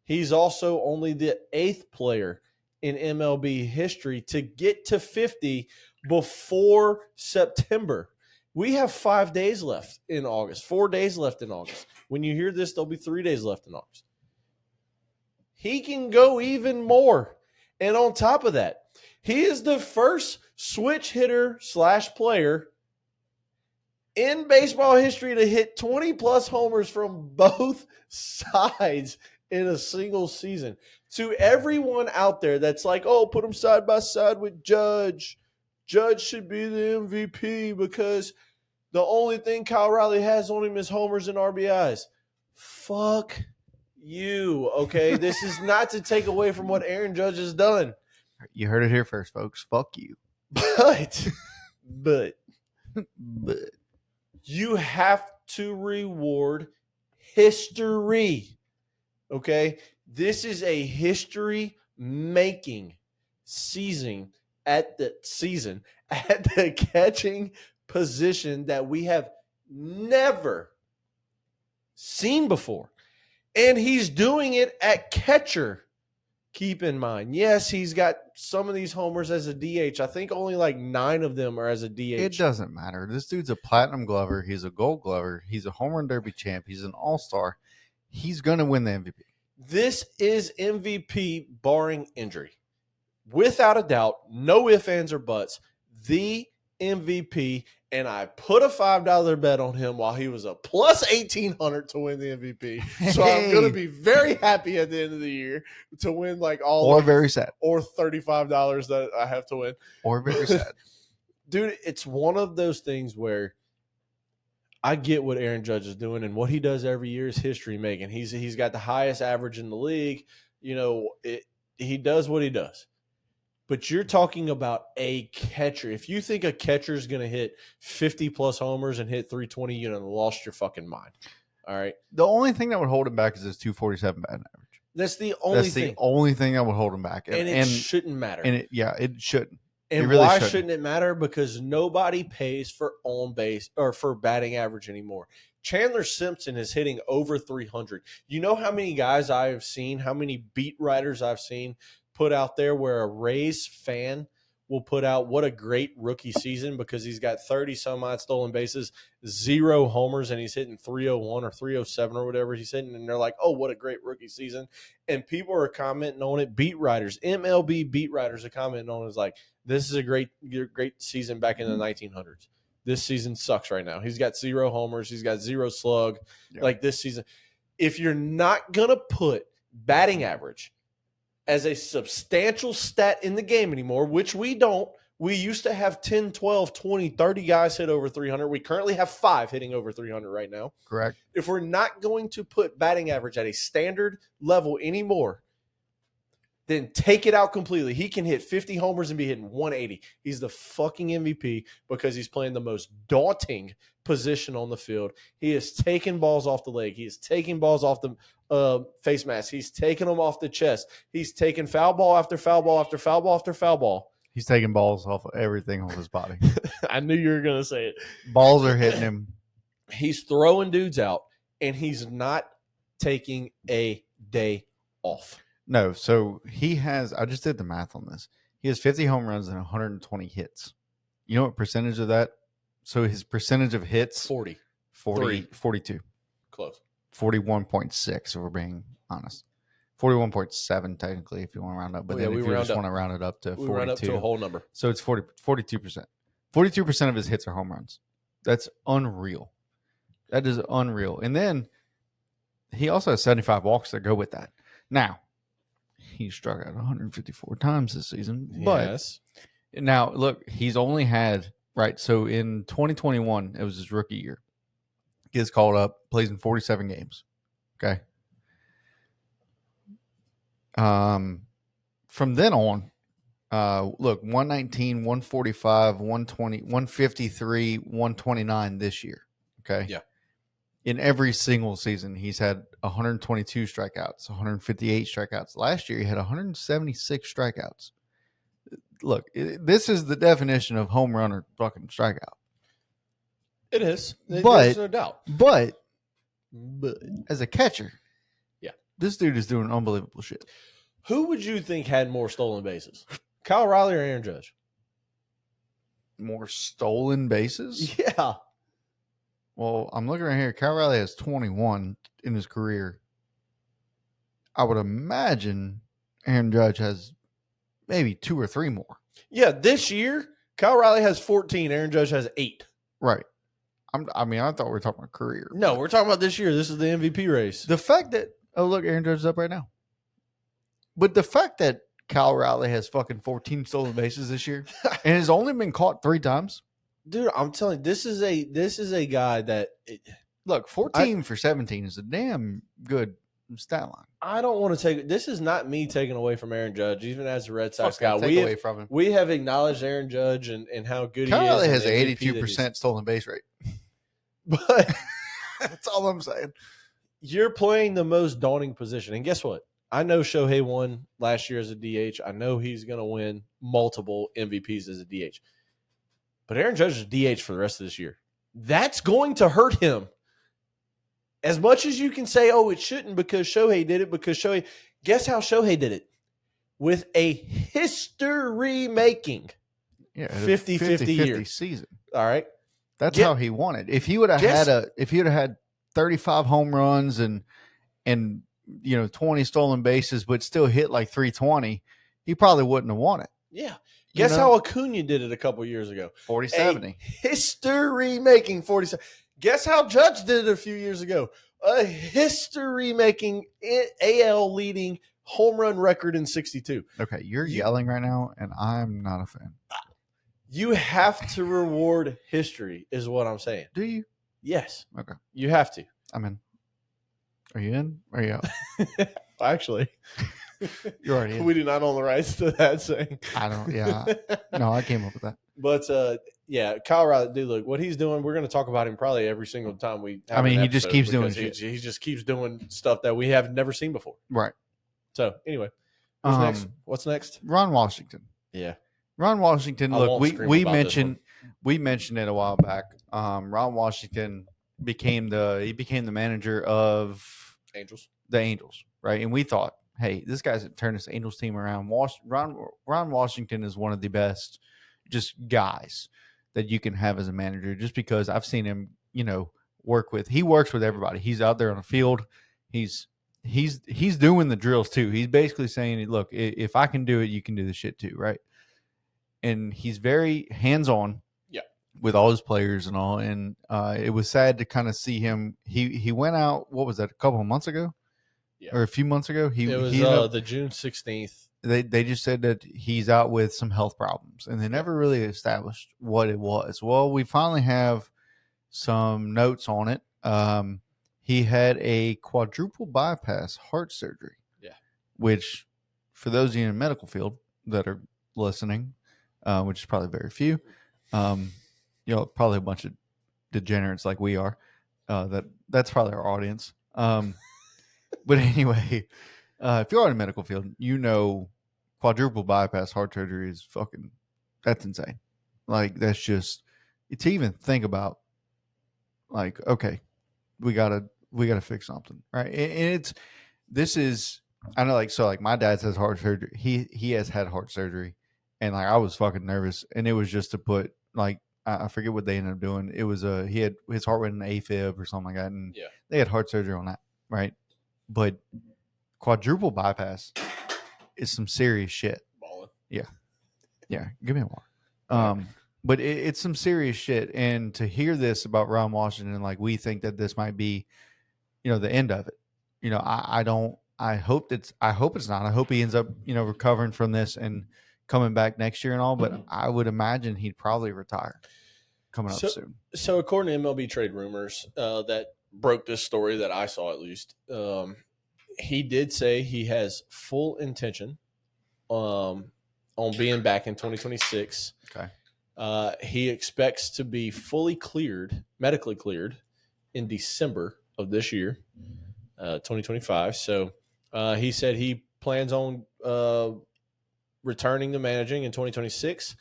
He's also only the 8th player in MLB history to get to 50 before September. We have 5 days left in August, 4 days left in August. When you hear this, there'll be 3 days left in August. He can go even more. And on top of that, he is the first switch hitter / player in baseball history to hit 20-plus homers from both sides in a single season. To everyone out there that's like, oh, put him side by side with Judge. Judge should be the MVP because the only thing Kyle Riley has on him is homers and RBIs. Fuck you, okay? This is not to take away from what Aaron Judge has done. You heard it here first, folks. Fuck you. But you have to reward history, okay? This is a history-making season at the catching position that we have never seen before. And he's doing it at catcher. Keep in mind, yes, he's got some of these homers as a DH. I think only like 9 of them are as a DH. It doesn't matter. This dude's a platinum glover. He's a gold glover. He's a home run derby champ. He's an all-star. He's going to win the MVP. This is MVP barring injury. Without a doubt, no ifs, ands, or buts, the MVP, and I put a $5 bet on him while he was a plus 1,800 to win the MVP. So I'm going to be very happy at the end of the year to win like all or like, very sad, or $35 that I have to win, or very sad. Dude, it's one of those things where I get what Aaron Judge is doing, and what he does every year is history making. He's got the highest average in the league. He does what he does. But you're talking about a catcher. If you think a catcher is going to hit 50-plus homers and hit 320, you lost your fucking mind. All right? The only thing that would hold him back is his 247 batting average. That's the only thing. That's the only thing that would hold him back. And it shouldn't matter. And it shouldn't. And really why shouldn't it matter? Because nobody pays for on base or for batting average anymore. Chandler Simpson is hitting over 300. You know how many guys I have seen, how many beat writers I've seen put out there where a Rays fan will put out what a great rookie season because he's got 30 some odd stolen bases, 0 homers, and he's hitting 301 or 307 or whatever he's hitting. And they're like, oh, what a great rookie season. And people are commenting on it. Beat writers, MLB beat writers are commenting on it. It's like, this is a great season back in the 1900s. This season sucks right now. He's got 0 homers. He's got 0 slug. Yeah. Like this season. If you're not going to put batting average as a substantial stat in the game anymore, which we don't. We used to have 10, 12, 20, 30 guys hit over 300. We currently have 5 hitting over 300 right now. Correct. If we're not going to put batting average at a standard level anymore, then take it out completely. He can hit 50 homers and be hitting 180. He's the fucking MVP because he's playing the most daunting position on the field. He is taking balls off the leg. He is taking balls off the face mask. He's taking them off the chest. He's taking foul ball after foul ball after foul ball after foul ball. He's taking balls off of everything on his body. I knew you were going to say it. Balls are hitting him. He's throwing dudes out, and he's not taking a day off. No, so he has – I just did the math on this. He has 50 home runs and 120 hits. You know what percentage of that? So his percentage of hits? 42. Close. 41.6 if we're being honest. 41.7 technically if you want to round up. But then if you just want to round it up to 42. We round up to a whole number. So it's 42%. 42% of his hits are home runs. That's unreal. That is unreal. And then he also has 75 walks that go with that. Now, he struck out 154 times this season. But now, look, he's only had, right, so in 2021, it was his rookie year. Gets called up, plays in 47 games. Okay. From then on, look, 119, 145, 120, 153, 129 this year. Okay. Yeah. In every single season, he's had 122 strikeouts, 158 strikeouts. Last year, he had 176 strikeouts. Look, this is the definition of home run or fucking strikeout. It is. There's no doubt. But as a catcher, yeah, this dude is doing unbelievable shit. Who would you think had more stolen bases? Kyle Riley or Aaron Judge? More stolen bases? Yeah. Well, I'm looking right here. Kyle Riley has 21 in his career. I would imagine Aaron Judge has maybe 2 or 3 more. Yeah, this year, Kyle Riley has 14. Aaron Judge has 8. Right. I thought we were talking about career. No, we're talking about this year. This is the MVP race. The fact that, oh, look, Aaron Judge is up right now. But the fact that Kyle Riley has fucking 14 stolen bases this year and has only been caught 3 times. Dude, I'm telling you, this is a guy that look, 14 for 17 is a damn good stat line. I don't want to take this is not me taking away from Aaron Judge, even as a Red Sox guy. We have acknowledged Aaron Judge and how good Kyle he is. Riley has an 82% stolen base rate. But that's all I'm saying. You're playing the most daunting position. And guess what? I know Shohei won last year as a DH. I know he's going to win multiple MVPs as a DH. But Aaron Judge is DH for the rest of this year. That's going to hurt him. As much as you can say, oh, it shouldn't because Shohei did it, guess how Shohei did it? With a history-making 50-50 year season. All right. That's how he won it. If he would have had 35 home runs and 20 stolen bases, but still hit like 320, he probably wouldn't have won it. Yeah. Guess how Acuna did it a couple years ago? 40-70. History-making 47. Guess how Judge did it a few years ago? A history-making AL-leading home run record in 62. Okay, you're yelling right now, and I'm not a fan. You have to reward history, is what I'm saying. Do you? Yes. Okay. You have to. I'm in. Are you in? Or are you out? Actually, you're already in. We do not own the rights to that saying. I don't. Yeah. No, I came up with that. But yeah, Kyle Riley, dude, look, what he's doing, we're going to talk about him probably every single time we have he just keeps doing shit. He just keeps doing stuff that we have never seen before. Right. So, anyway, what's next? What's next? Ron Washington. Yeah. Ron Washington, look, we mentioned it a while back. Ron Washington became the manager of the Angels, right? And we thought, hey, this guy's turned this Angels team around. Ron Washington is one of the best just guys that you can have as a manager, just because I've seen him, he works with everybody. He's out there on the field. He's doing the drills too. He's basically saying, look, if I can do it, you can do the shit too, right? And he's very hands-on with all his players and all. And it was sad to kind of see him. He went out, what was that, a couple of months ago? Yeah. Or a few months ago? It was the June 16th. They just said that he's out with some health problems, and they never really established what it was. Well, we finally have some notes on it. He had a quadruple bypass heart surgery. Yeah. Which, for those of you in the medical field that are listening, which is probably very few, probably a bunch of degenerates like we are. That's probably our audience. But anyway, if you're in the medical field, quadruple bypass heart surgery is that's insane. Like, that's just, to even think about, like, okay, we gotta fix something, right? And I know, like my dad has heart surgery. He has had heart surgery, and like I was fucking nervous, and it was just to put, like, I forget what they ended up doing. It was he had his heart went in AFib or something like that, and they had heart surgery on that, right? But quadruple bypass is some serious shit. Ballin'. Yeah. Give me a water. But it's some serious shit, and to hear this about Ron Washington, like, we think that this might be, the end of it. I hope it's not. I hope he ends up, recovering from this and coming back next year and all. But I would imagine he'd probably retire coming up soon. So according to MLB trade rumors that broke this story that I saw, at least, he did say he has full intention on being back in 2026. Okay. He expects to be fully medically cleared in December of this year, 2025. So he said he plans on returning to managing in 2026,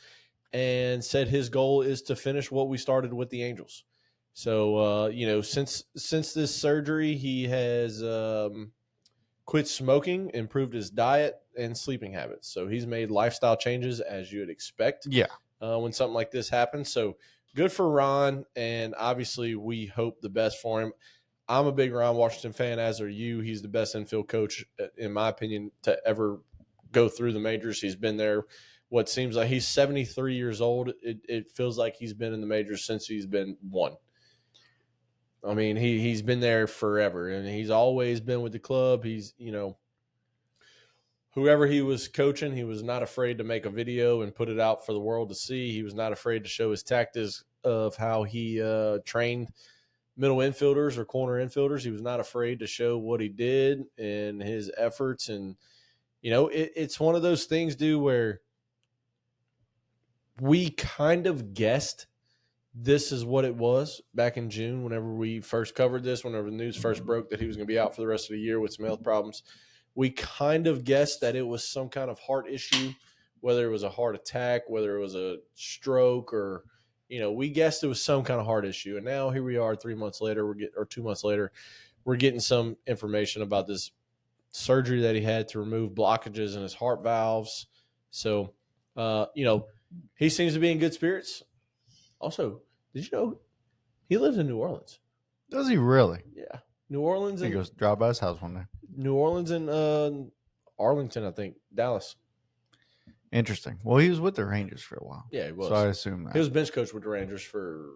and said his goal is to finish what we started with the Angels. So, since this surgery, he has quit smoking, improved his diet and sleeping habits. So he's made lifestyle changes, as you would expect. Yeah. When something like this happens. So good for Ron, and obviously we hope the best for him. I'm a big Ron Washington fan, as are you. He's the best infield coach, in my opinion, to ever go through the majors. He's been there. What seems like he's 73 years old. It feels like he's been in the majors since he's been one. I mean, he's been there forever, and he's always been with the club. He's, whoever he was coaching, he was not afraid to make a video and put it out for the world to see. He was not afraid to show his tactics of how he trained middle infielders or corner infielders. He was not afraid to show what he did and his efforts. And, it's one of those things, dude, where we kind of guessed this is what it was back in June whenever we first covered this, whenever the news first broke that he was going to be out for the rest of the year with some health problems. We kind of guessed that it was some kind of heart issue, whether it was a heart attack, whether it was a stroke, or, we guessed it was some kind of heart issue. And now here we are 2 months later, we're getting some information about this surgery that he had to remove blockages in his heart valves. So, he seems to be in good spirits. Also, did you know he lives in New Orleans? Does he really? Yeah. New Orleans. He goes drive by his house one day. New Orleans and Arlington, I think. Dallas. Interesting. Well, he was with the Rangers for a while. Yeah, he was. So I assume that. He was bench coach with the Rangers for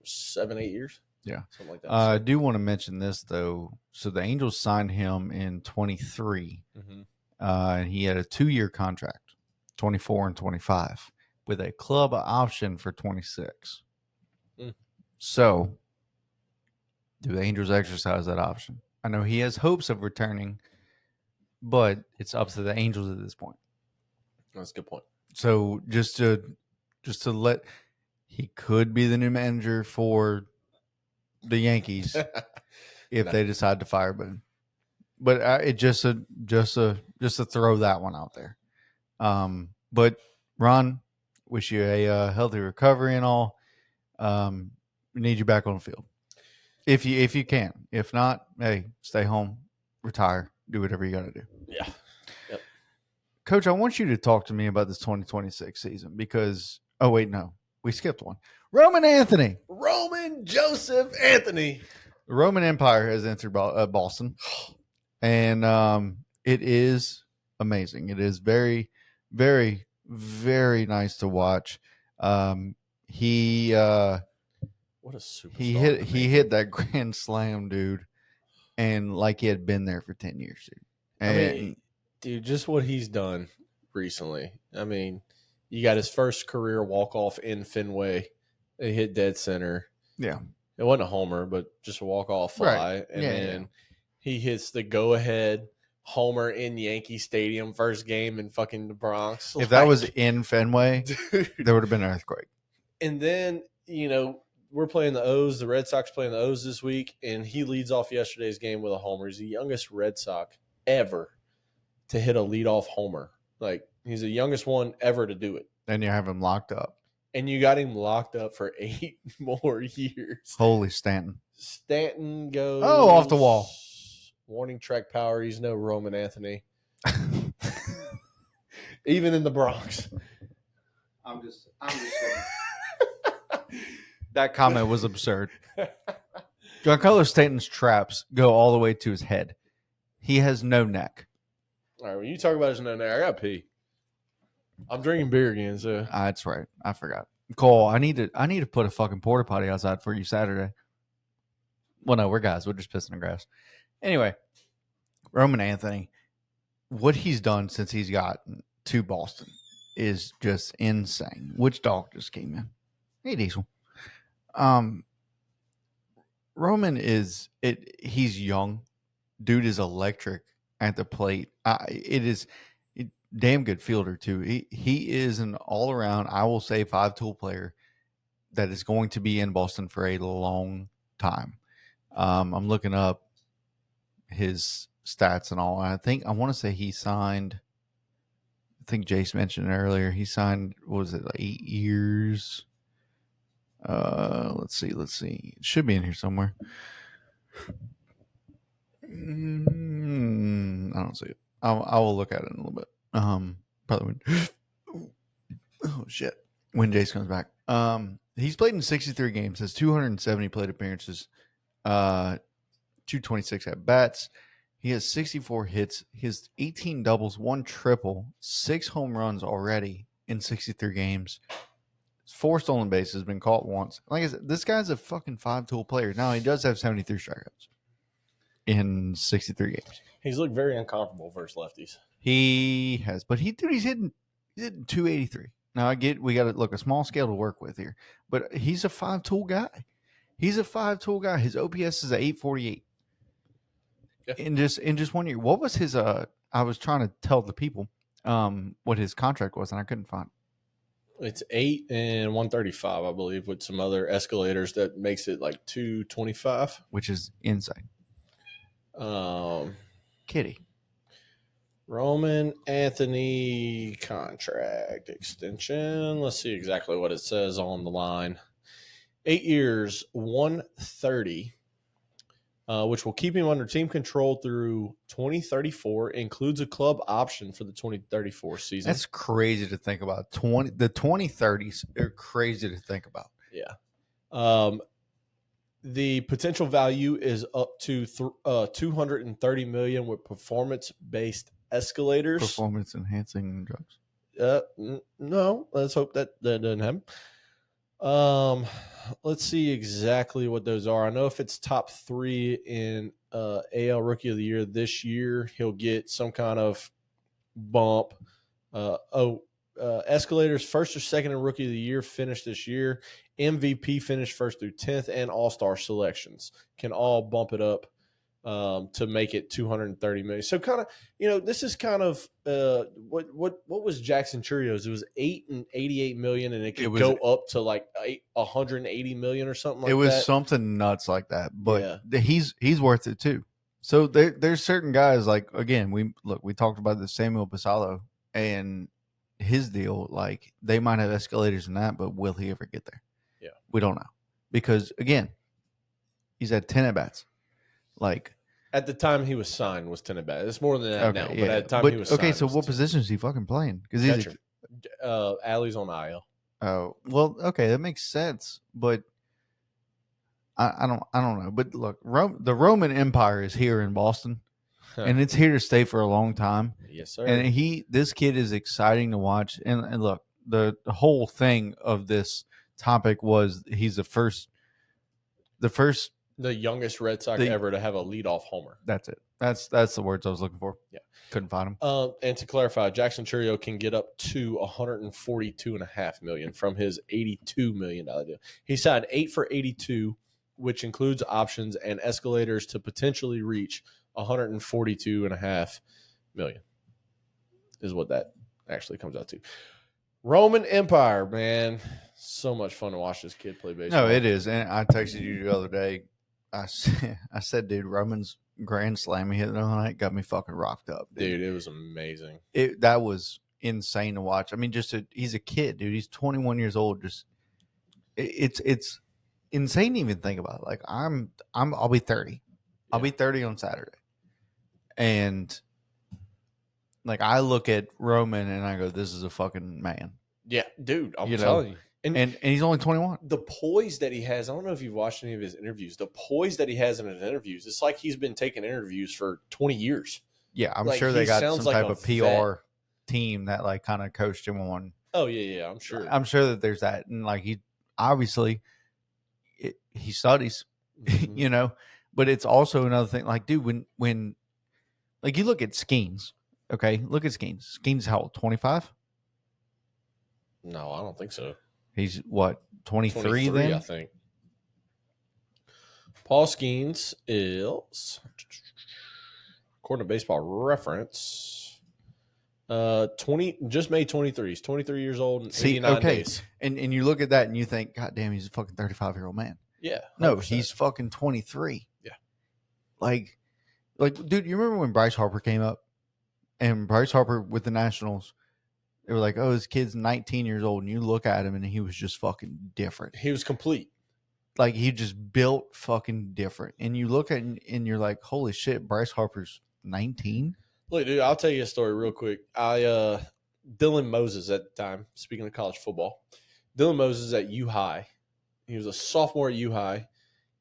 7-8 years. Yeah. Something like that. I do want to mention this, though. So the Angels signed him in 23. Mm-hmm. And he had a 2-year contract, 24 and 25, with a club option for 26. Mm. So do the Angels exercise that option? I know he has hopes of returning, but it's up to the Angels at this point. That's a good point. So just to let, he could be the new manager for the Yankees if they decide to fire Boone. But it just to throw that one out there. But Ron, wish you a healthy recovery and all. We need you back on the field if you can. If not, hey, stay home, retire, do whatever you got to do. Yeah. Yep. Coach, I want you to talk to me about this 2026 season because we skipped one. Roman Joseph Anthony. The Roman Empire has entered Boston, and it is amazing. It is very, very, very nice to watch. He what a superstar! He hit that grand slam, dude, and like he had been there for 10 years, dude. And, I mean, dude, just what he's done recently. I mean, you got his first career walk off in Fenway. He hit dead center. Yeah, it wasn't a homer, but just a walk off fly, right. and then he hits the go ahead homer in Yankee Stadium, first game in fucking the Bronx. If that was in Fenway, dude, there would have been an earthquake. And then, we're playing the O's. The Red Sox playing the O's this week, and he leads off yesterday's game with a homer. He's the youngest Red Sox ever to hit a leadoff homer. Like, he's the youngest one ever to do it. And you have him locked up. And you got him locked up for 8 more years. Holy Stanton. Stanton goes... Oh, off the wall. Warning track power. He's no Roman Anthony. Even in the Bronx. I'm just That comment was absurd. Giancarlo Stanton's traps go all the way to his head. He has no neck. All right, when you talk about his no neck, I got to pee. I'm drinking beer again, so that's right. I forgot. Cole, I need to put a fucking porta potty outside for you Saturday. Well, no, we're guys. We're just pissing the grass. Anyway, Roman Anthony, what he's done since he's gotten to Boston is just insane. Which dog just came in? Hey, Diesel. Roman he's young. Dude is electric at the plate. Damn good fielder too. He is an all around, I will say, 5-tool player that is going to be in Boston for a long time. I'm looking up his stats and all. I want to say he signed. I think Jace mentioned it earlier. He signed, what was it, like 8 years? Let's see. It should be in here somewhere. I don't see it. I will look at it in a little bit. Probably when. Oh shit! When Jace comes back, he's played in 63 games, has 270 plate appearances, 226 at bats. He has 64 hits. He has 18 doubles, 1 triple, 6 home runs already in 63 games. 4 stolen bases, been caught once. Like I said, this guy's a fucking 5-tool player. Now, he does have 73 strikeouts in 63 games. He's looked very uncomfortable versus lefties. He has, but he's hitting 283. Now, I get we got to look a small scale to work with here, but he's a 5-tool guy. His OPS is at 848. Yeah. In just 1 year. What was his? I was trying to tell the people what his contract was, and I couldn't find it. It's 8 and 135, I believe, with some other escalators that makes it like 225, which is insane. Kitty. Roman Anthony contract extension. Let's see exactly what it says on the line. 8 years, 130, which will keep him under team control through 2034. Includes a club option for the 2034 season. That's crazy to think about. The 2030s are crazy to think about. Yeah. The potential value is up to $230 million with performance-based escalators. Performance enhancing drugs. No, let's hope that doesn't happen. Let's see exactly what those are. I know if it's top 3 in AL Rookie of the Year this year, he'll get some kind of bump. Escalators first or second in Rookie of the Year finished this year. MVP finished first through 10th, and All Star selections can all bump it up to make it 230 million. So kind of, this is kind of what was Jackson Churio's? It was 8 and 88 million, and it could go up to like 180 million or something like that. It was something nuts like that, but Yeah. he's worth it too. So there's certain guys like, again, we talked about the Samuel Basallo and his deal. Like, they might have escalators in that, but will he ever get there? Yeah, we don't know, because again, he's had 10 at bats. Like, at the time he was signed was 10 at bat. It's more than that okay, now, yeah. but at the time he was signed. Okay, so what position is he fucking playing? Because he's catcher. Alley's on IL. Oh, well, okay, that makes sense, but I don't know. But look, the Roman Empire is here in Boston, and it's here to stay for a long time. Yes, sir. And this kid is exciting to watch. And look, the whole thing of this topic was he's the youngest Red Sox ever to have a leadoff homer. That's it. That's the words I was looking for. Yeah, couldn't find him. And to clarify, Jackson Churio can get up to $142.5 million from his $82 million deal. He signed 8 for 82, which includes options and escalators to potentially reach $142.5 million. Is what that actually comes out to. Roman Empire, man, so much fun to watch this kid play baseball. No, it is. And I texted you the other day. I said, dude, Roman's grand slam he hit the other night got me fucking rocked up, dude. It was amazing. That was insane to watch. I mean, he's a kid, dude. He's 21 years old. Just it's insane to even think about it. Like, I'll be 30. Yeah. I'll be 30 on Saturday, and like, I look at Roman and I go, this is a fucking man. Yeah, dude. I'm telling you. And he's only 21. The poise that he has, I don't know if you've watched any of his interviews. The poise that he has in his interviews, it's like he's been taking interviews for 20 years. Yeah, I'm sure they got some type of PR team that like kind of coached him on. Oh, yeah, I'm sure. I'm sure that there's that. And like, he obviously he studies, Mm-hmm. But it's also another thing. Like, dude, when like you look at Skeens, okay? Look at Skeens. Skeens how old? 25? No, I don't think so. He's what, 23 then? I think. Paul Skeens is, according to Baseball Reference, 20 just made 23. He's 23 years old and 89 days. And you look at that and you think, God damn, he's a fucking 35-year-old man. Yeah. 100%. No, he's fucking 23. Yeah. Like, dude, you remember when Bryce Harper came up? And Bryce Harper with the Nationals, they were like, oh, this kid's 19 years old. And you look at him and he was just fucking different. He was complete. Like, he just built fucking different. And you look at it and you're like, holy shit, Bryce Harper's 19? Look, dude, I'll tell you a story real quick. Dylan Moses at the time, speaking of college football, Dylan Moses at U High. He was a sophomore at U High.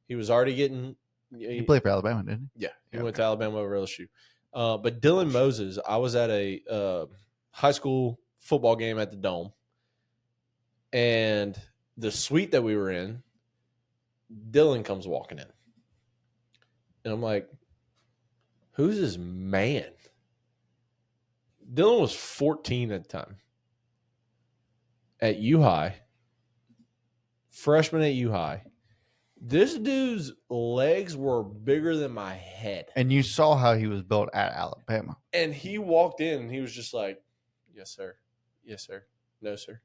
He was already getting. He played for Alabama, didn't he? Yeah, he went to Alabama over LSU. But Dylan Moses, I was at a high school football game at the Dome, and the suite that we were in, Dylan comes walking in, and I'm like, "Who's this man?" Dylan was 14 at the time at U High, freshman at U High. This dude's legs were bigger than my head. And you saw how he was built at Alabama. And he walked in and he was just like, yes, sir. Yes, sir. No, sir.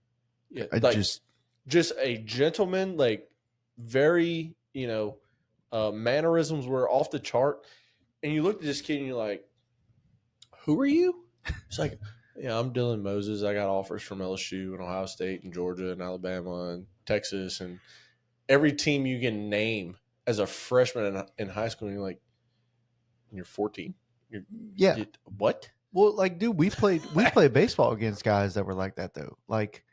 Yeah, like, just a gentleman, like, very, mannerisms were off the chart. And you looked at this kid and you're like, who are you? It's like, yeah, I'm Dylan Moses. I got offers from LSU and Ohio State and Georgia and Alabama and Texas and every team you can name as a freshman in high school. And you're like, you're 14? What? Well, like, dude, we played baseball against guys that were like that, though. Like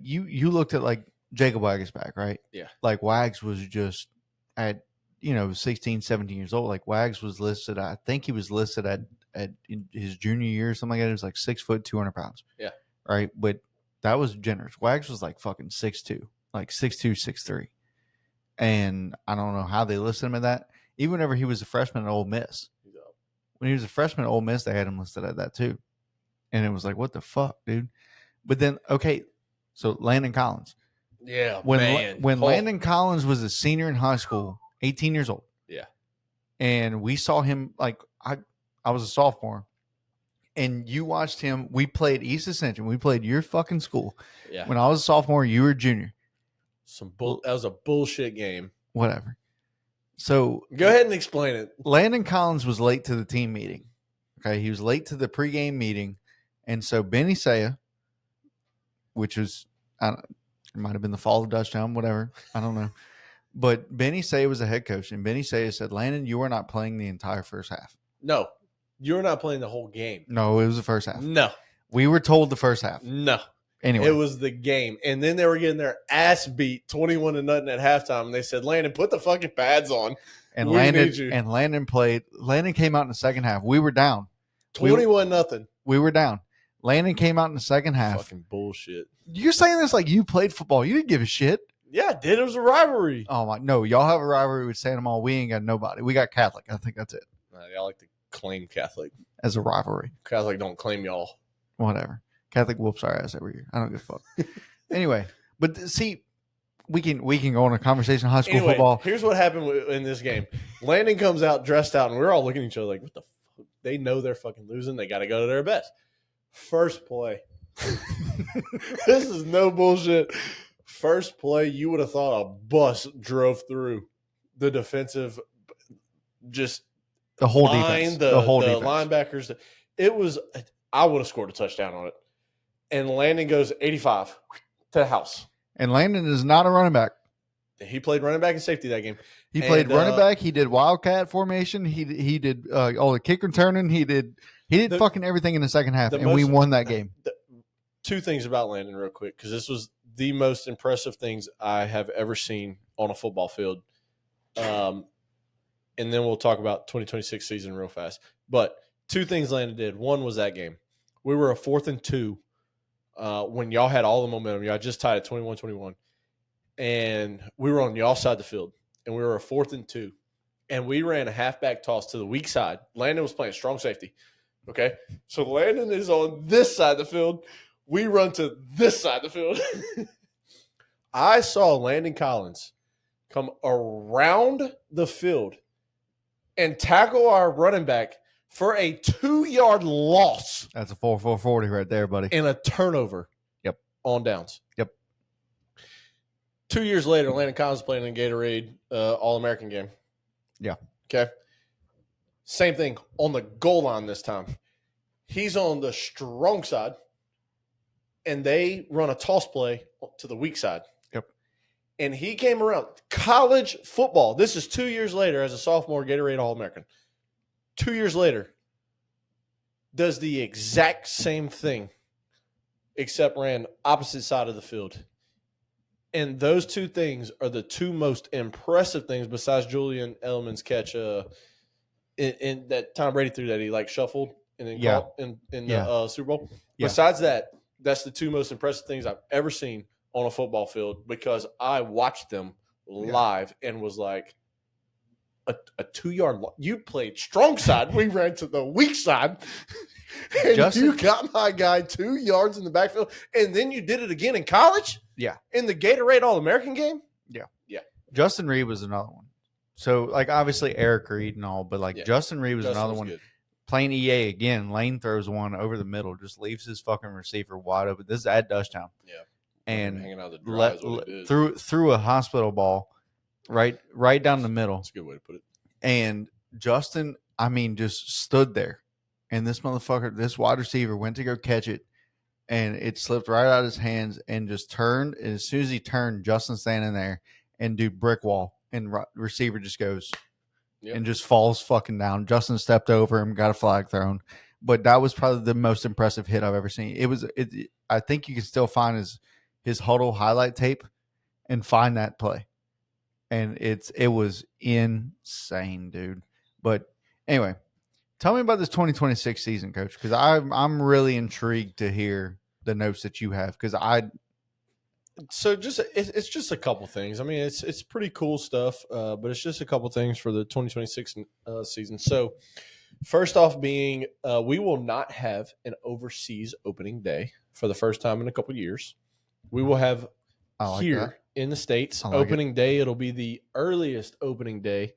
you looked at, like, Jacob Wagesback, right? Yeah. Like, Wags was just at, 16, 17 years old. Like, Wags was listed, I think he was listed at in his junior year or something like that. It was like 6 foot, 200 pounds. Yeah. right? But that was generous. Wags was like fucking 6'2", like 6'2", 6'3". And I don't know how they listed him at that. Even whenever he was a freshman at Ole Miss. When he was a freshman at Ole Miss, they had him listed at that too. And it was like, what the fuck, dude? But then, okay, so Landon Collins. Yeah, when Landon Collins was a senior in high school, 18 years old. Yeah. And we saw him, like, I was a sophomore. And you watched him. We played East Ascension. We played your fucking school. Yeah. When I was a sophomore, you were a junior. That was a bullshit game. Whatever. So go ahead and explain it. Landon Collins was late to the team meeting. Okay, he was late to the pregame meeting, and so Benny Saya, which was it might have been the fall of Dutchtown, whatever, I don't know, but Benny Saya was the head coach, and Benny Saya said, "Landon, you are not playing the entire first half." No, you're not playing the whole game. No, it was the first half. No, we were told the first half. No. Anyway, it was the game. And then they were getting their ass beat 21-0 at halftime. And they said, Landon, put the fucking pads on. And Landon played. Landon came out in the second half. We were down. 21-0. We were down. Landon came out in the second half. Fucking bullshit. You're saying this like you played football. You didn't give a shit. Yeah, I did. It was a rivalry. Oh my, no, y'all have a rivalry with Santa Mall. We ain't got nobody. We got Catholic. I think that's it. Y'all like to claim Catholic as a rivalry. Catholic don't claim y'all. Whatever. Catholic whoops our ass every year. I don't give a fuck. Anyway, but see, we can go on a conversation of high school football. Here's what happened in this game. Landon comes out dressed out, and we're all looking at each other like, what the fuck? They know they're fucking losing. They got to go to their best. First play. This is no bullshit. First play, you would have thought a bus drove through the defensive, just the whole defense. The whole defense. Linebackers. It was, I would have scored a touchdown on it. And Landon goes 85 to the house. And Landon is not a running back. He played running back and safety that game. He played running back. He did wildcat formation. He did all the kick returning. He did fucking everything in the second half, and we won that game. Two things about Landon real quick, because this was the most impressive things I have ever seen on a football field. And then we'll talk about 2026 season real fast. But two things Landon did. One was that game. We were a 4th and 2 when y'all had all the momentum. Y'all just tied at 21-21. And we were on y'all side of the field. And we were a 4th and 2. And we ran a halfback toss to the weak side. Landon was playing strong safety. Okay? So Landon is on this side of the field. We run to this side of the field. I saw Landon Collins come around the field and tackle our running back for a 2-yard loss. That's a 4-4-40 right there, buddy. And a turnover. Yep. On downs. Yep. 2 years later, Landon Collins playing in Gatorade All-American game. Yeah. Okay. Same thing on the goal line this time. He's on the strong side, and they run a toss play to the weak side. Yep. And he came around. College football. This is 2 years later as a sophomore Gatorade All-American. 2 years later, does the exact same thing, except ran opposite side of the field. And those two things are the two most impressive things besides Julian Edelman's catch in that Tom Brady threw that he like shuffled and then caught in the Super Bowl. Yeah. Besides that, that's the two most impressive things I've ever seen on a football field, because I watched them live and was like, a 2-yard you played strong side. We ran to the weak side. And you got my guy 2 yards in the backfield. And then you did it again in college? Yeah. In the Gatorade All-American game? Yeah. Yeah. Justin Reed was another one. So, like, obviously Eric Reed and all, but, like, Justin Reed was another one. Good. Playing EA again, Lane throws one over the middle, just leaves his fucking receiver wide open. This is at Dutchtown. Yeah. And hanging out of the drive threw a hospital ball right down the middle. That's a good way to put it. And Justin, I mean, just stood there. And this motherfucker, this wide receiver went to go catch it, and it slipped right out of his hands and just turned. And as soon as he turned, Justin standing there and dude brick wall, and receiver just goes and just falls fucking down. Justin stepped over him, got a flag thrown. But that was probably the most impressive hit I've ever seen. I think you can still find his huddle highlight tape and find that play. And it was insane, dude. But anyway, tell me about this 2026 season, Coach, because I'm really intrigued to hear the notes that you have? Because So it's just a couple things. I mean, it's pretty cool stuff, but it's just a couple things for the 2026 season. So first off, being we will not have an overseas opening day for the first time in a couple years. We will have I like here that. in the States I like opening day. It'll be the earliest opening day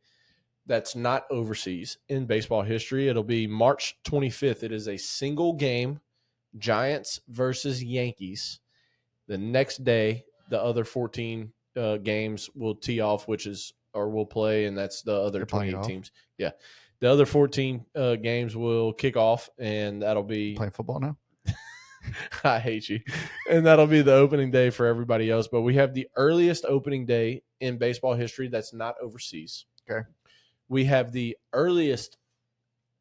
that's not overseas in baseball history. It'll be March 25th. It is a single game, Giants versus Yankees. The next day, the other 14 games will tee off, will play, and that's the other They're playing 28 golf? teams. Yeah. The other 14 games will kick off, and that'll be Playing football now. I hate you. And that'll be the opening day for everybody else. But we have the earliest opening day in baseball history that's not overseas. Okay. We have the earliest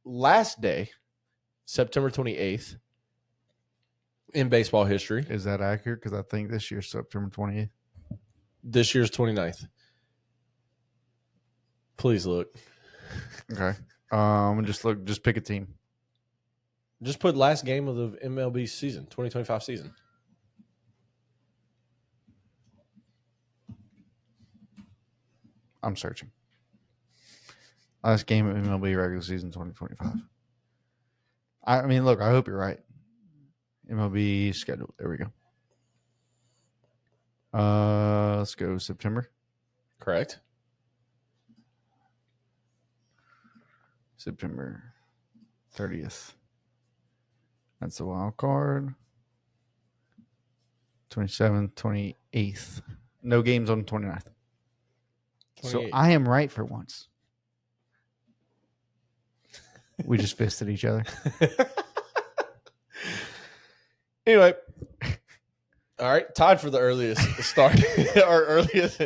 last day, September 28th, in baseball history. Is that accurate? Because I think this year's September 20th. This year's 29th. Please look. Okay. Just pick a team. Just put last game of the MLB season, 2025 season. I'm searching. Last game of MLB regular season 2025. I mean, look, I hope you're right. MLB schedule. There we go. Let's go September. Correct. September 30th. That's the wild card. 27th, 28th. No games on the 29th. So 28. I am right for once. We just fisted each other. Anyway. All right. Tied for the earliest start or earliest.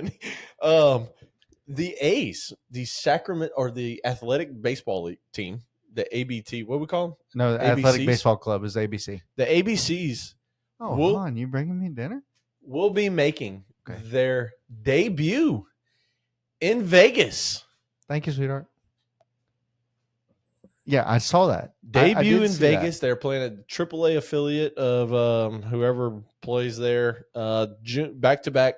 The A's, the Sacramento or the Athletic Baseball League team, the ABT, what do we call them? No, the Athletic Baseball Club is ABC. The ABCs. Oh, hon, you bringing me dinner? Will be making their debut in Vegas. Thank you, sweetheart. Yeah, I saw that. Debut in Vegas. They're playing a AAA affiliate of whoever plays there. Back-to-back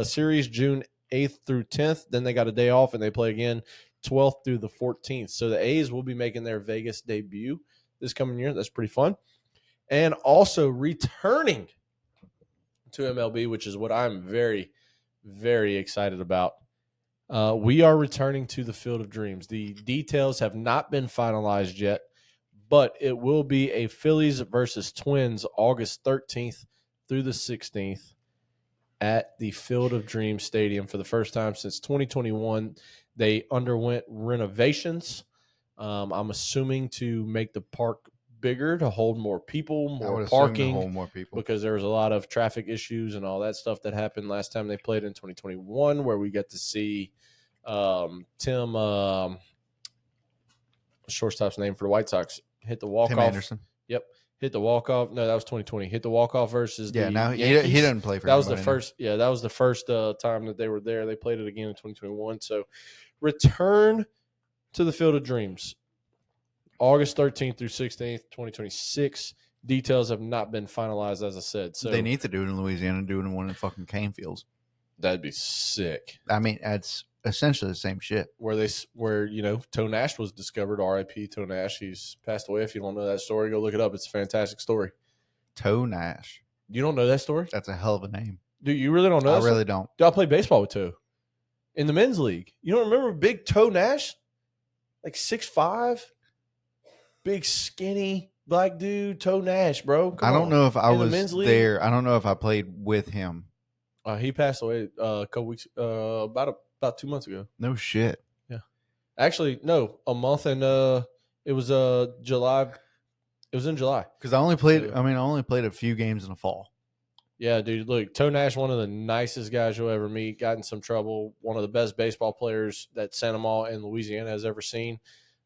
series, June 8th through 10th. Then they got a day off, and they play again 12th through the 14th. So the A's will be making their Vegas debut this coming year. That's pretty fun. And also returning to MLB, which is what I'm very, very excited about. We are returning to the Field of Dreams. The details have not been finalized yet, but it will be a Phillies versus Twins August 13th through the 16th at the Field of Dreams Stadium for the first time since 2021. They underwent renovations, I'm assuming to make the park bigger, to hold more people, more parking, hold more people, because there was a lot of traffic issues and all that stuff that happened last time they played in 2021, where we got to see Tim, shortstop's name for the White Sox, hit the walk-off. Tim Anderson. Yep. Hit the walk-off. No, that was 2020. Hit the walk-off versus the now Yankees. he didn't play for that was the first. Yeah, that was the first time that they were there. They played it again in 2021. So return to the Field of Dreams. August 13th through 16th, 2026. Details have not been finalized, as I said. So they need to do it in Louisiana, do it in one of the fucking cane fields. That'd be sick. I mean, that's essentially the same shit. Where Toe Nash was discovered. R.I.P. Toe Nash. He's passed away. If you don't know that story, go look it up. It's a fantastic story. Toe Nash. You don't know that story? That's a hell of a name. Dude, you really don't know? I really don't. Dude, I played baseball with Toe in the men's league. You don't remember big Toe Nash? Like 6'5", big skinny black dude, Toe Nash, bro. I don't know if I was there. I don't know if I played with him. He passed away a couple weeks, about 2 months ago. No shit. Yeah, actually, no, a month, and it was July. It was in July because I only played. I only played a few games in the fall. Yeah, dude. Look, Toe Nash, one of the nicest guys you'll ever meet. Got in some trouble. One of the best baseball players that Santa Ma and Louisiana has ever seen.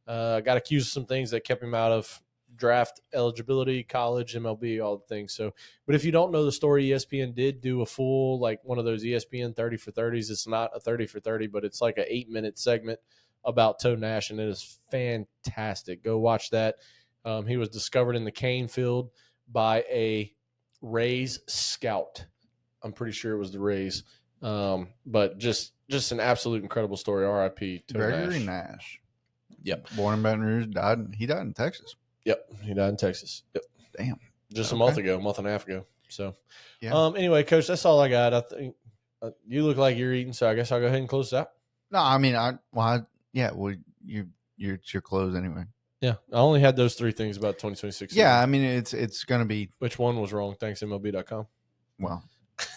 Got accused of some things that kept him out of draft eligibility, college, MLB, all the things. So, but if you don't know the story, ESPN did do a full, like one of those ESPN 30 for 30s. It's not a 30 for 30, but it's like an 8-minute segment about Toe Nash, and it is fantastic. Go watch that. He was discovered in the cane field by a Rays scout. I'm pretty sure it was the Rays. But just an absolute incredible story. R.I.P. to Gregory Nash. Nash. Yep. Born in Baton Rouge, he died in Texas. Yep. He died in Texas. Yep. Damn. Just Okay. a month and a half ago. So, Yeah. Anyway, Coach, that's all I got. I think you look like you're eating, so I guess I'll go ahead and close it out. No, I mean, it's your clothes anyway. Yeah, I only had those 3 things about 2026. Yeah, season. I mean, it's gonna be. Which one was wrong? Thanks, MLB.com. Well,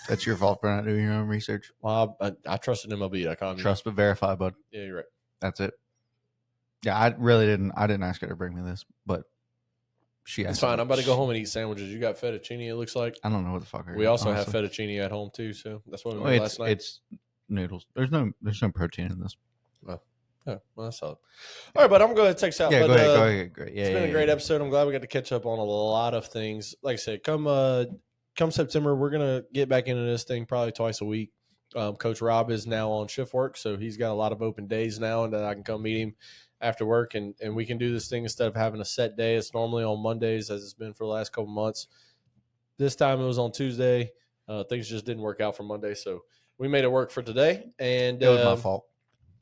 that's your fault for not doing your own research. Well, I trusted MLB.com. Trust but verify, bud. Yeah, you're right. That's it. Yeah, I really didn't. I didn't ask her to bring me this, but she asked. It's fine. me. I'm about to go home and eat sandwiches. You got fettuccine, it looks like. I don't know what the fuck. We also have fettuccine at home too, so that's what we made last night. It's noodles. There's no protein in this. Yeah, well, that's solid. All right, but I'm going to take us out. Yeah, but, go ahead. Great. Yeah, it's been a great episode. I'm glad we got to catch up on a lot of things. Like I said, come September, we're going to get back into this thing probably twice a week. Coach Rob is now on shift work, so he's got a lot of open days now, and I can come meet him after work, and we can do this thing instead of having a set day. It's normally on Mondays, as it's been for the last couple months. This time it was on Tuesday. Things just didn't work out for Monday, so we made it work for today. And it was my fault.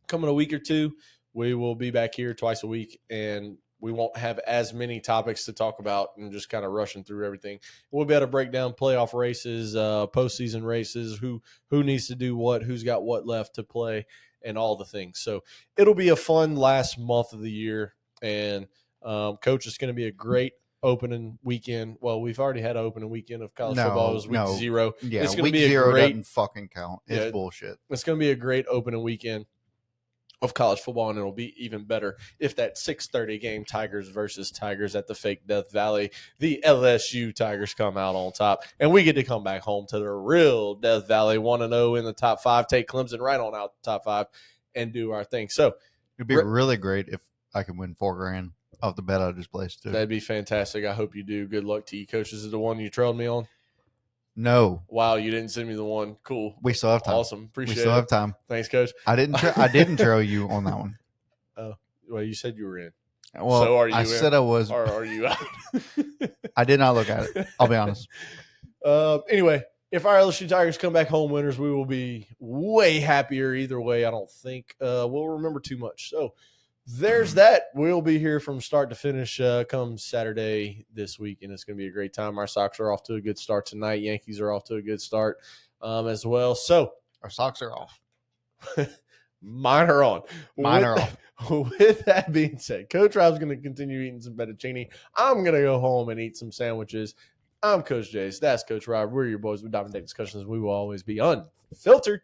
Coming a week or two, we will be back here twice a week, and we won't have as many topics to talk about and just kind of rushing through everything. We'll be able to break down playoff races, postseason races, who needs to do what, who's got what left to play, and all the things. So it'll be a fun last month of the year, and Coach, it's going to be a great opening weekend. Well, we've already had an opening weekend of college football. It was week 0. Yeah, it's week 0 doesn't fucking count. It's bullshit. It's going to be a great opening weekend of college football, and it'll be even better if that 6:30 game, Tigers versus Tigers at the fake Death Valley, the LSU Tigers come out on top, and we get to come back home to the real Death Valley, 1-0 in the top 5, take Clemson right on out the top 5, and do our thing. So it'd be really great if I could win $4,000 off the bet I just placed too. That'd be fantastic. I hope you do. Good luck to you, Coach. Is it the one you trailed me on? No. Wow, you didn't send me the one. Cool. We still have time. Awesome. Appreciate it. We still have time. Thanks, Coach. I didn't trail you on that one. Oh, well, you said you were in. Well, so are you I in? said I was. Or are you out? I did not look at it. I'll be honest. Anyway, if our LSU Tigers come back home winners, we will be way happier either way. I don't think we'll remember too much. So there's that. We'll be here from start to finish come Saturday this week, and it's going to be a great time. Our Sox are off to a good start tonight. Yankees are off to a good start as well. So our socks are off. Mine are on. Mine are off. With that being said, Coach Rob's going to continue eating some fettuccine. I'm going to go home and eat some sandwiches. I'm Coach Jace. That's Coach Rob. We're your boys with Diamond Deck Discussions. We will always be unfiltered.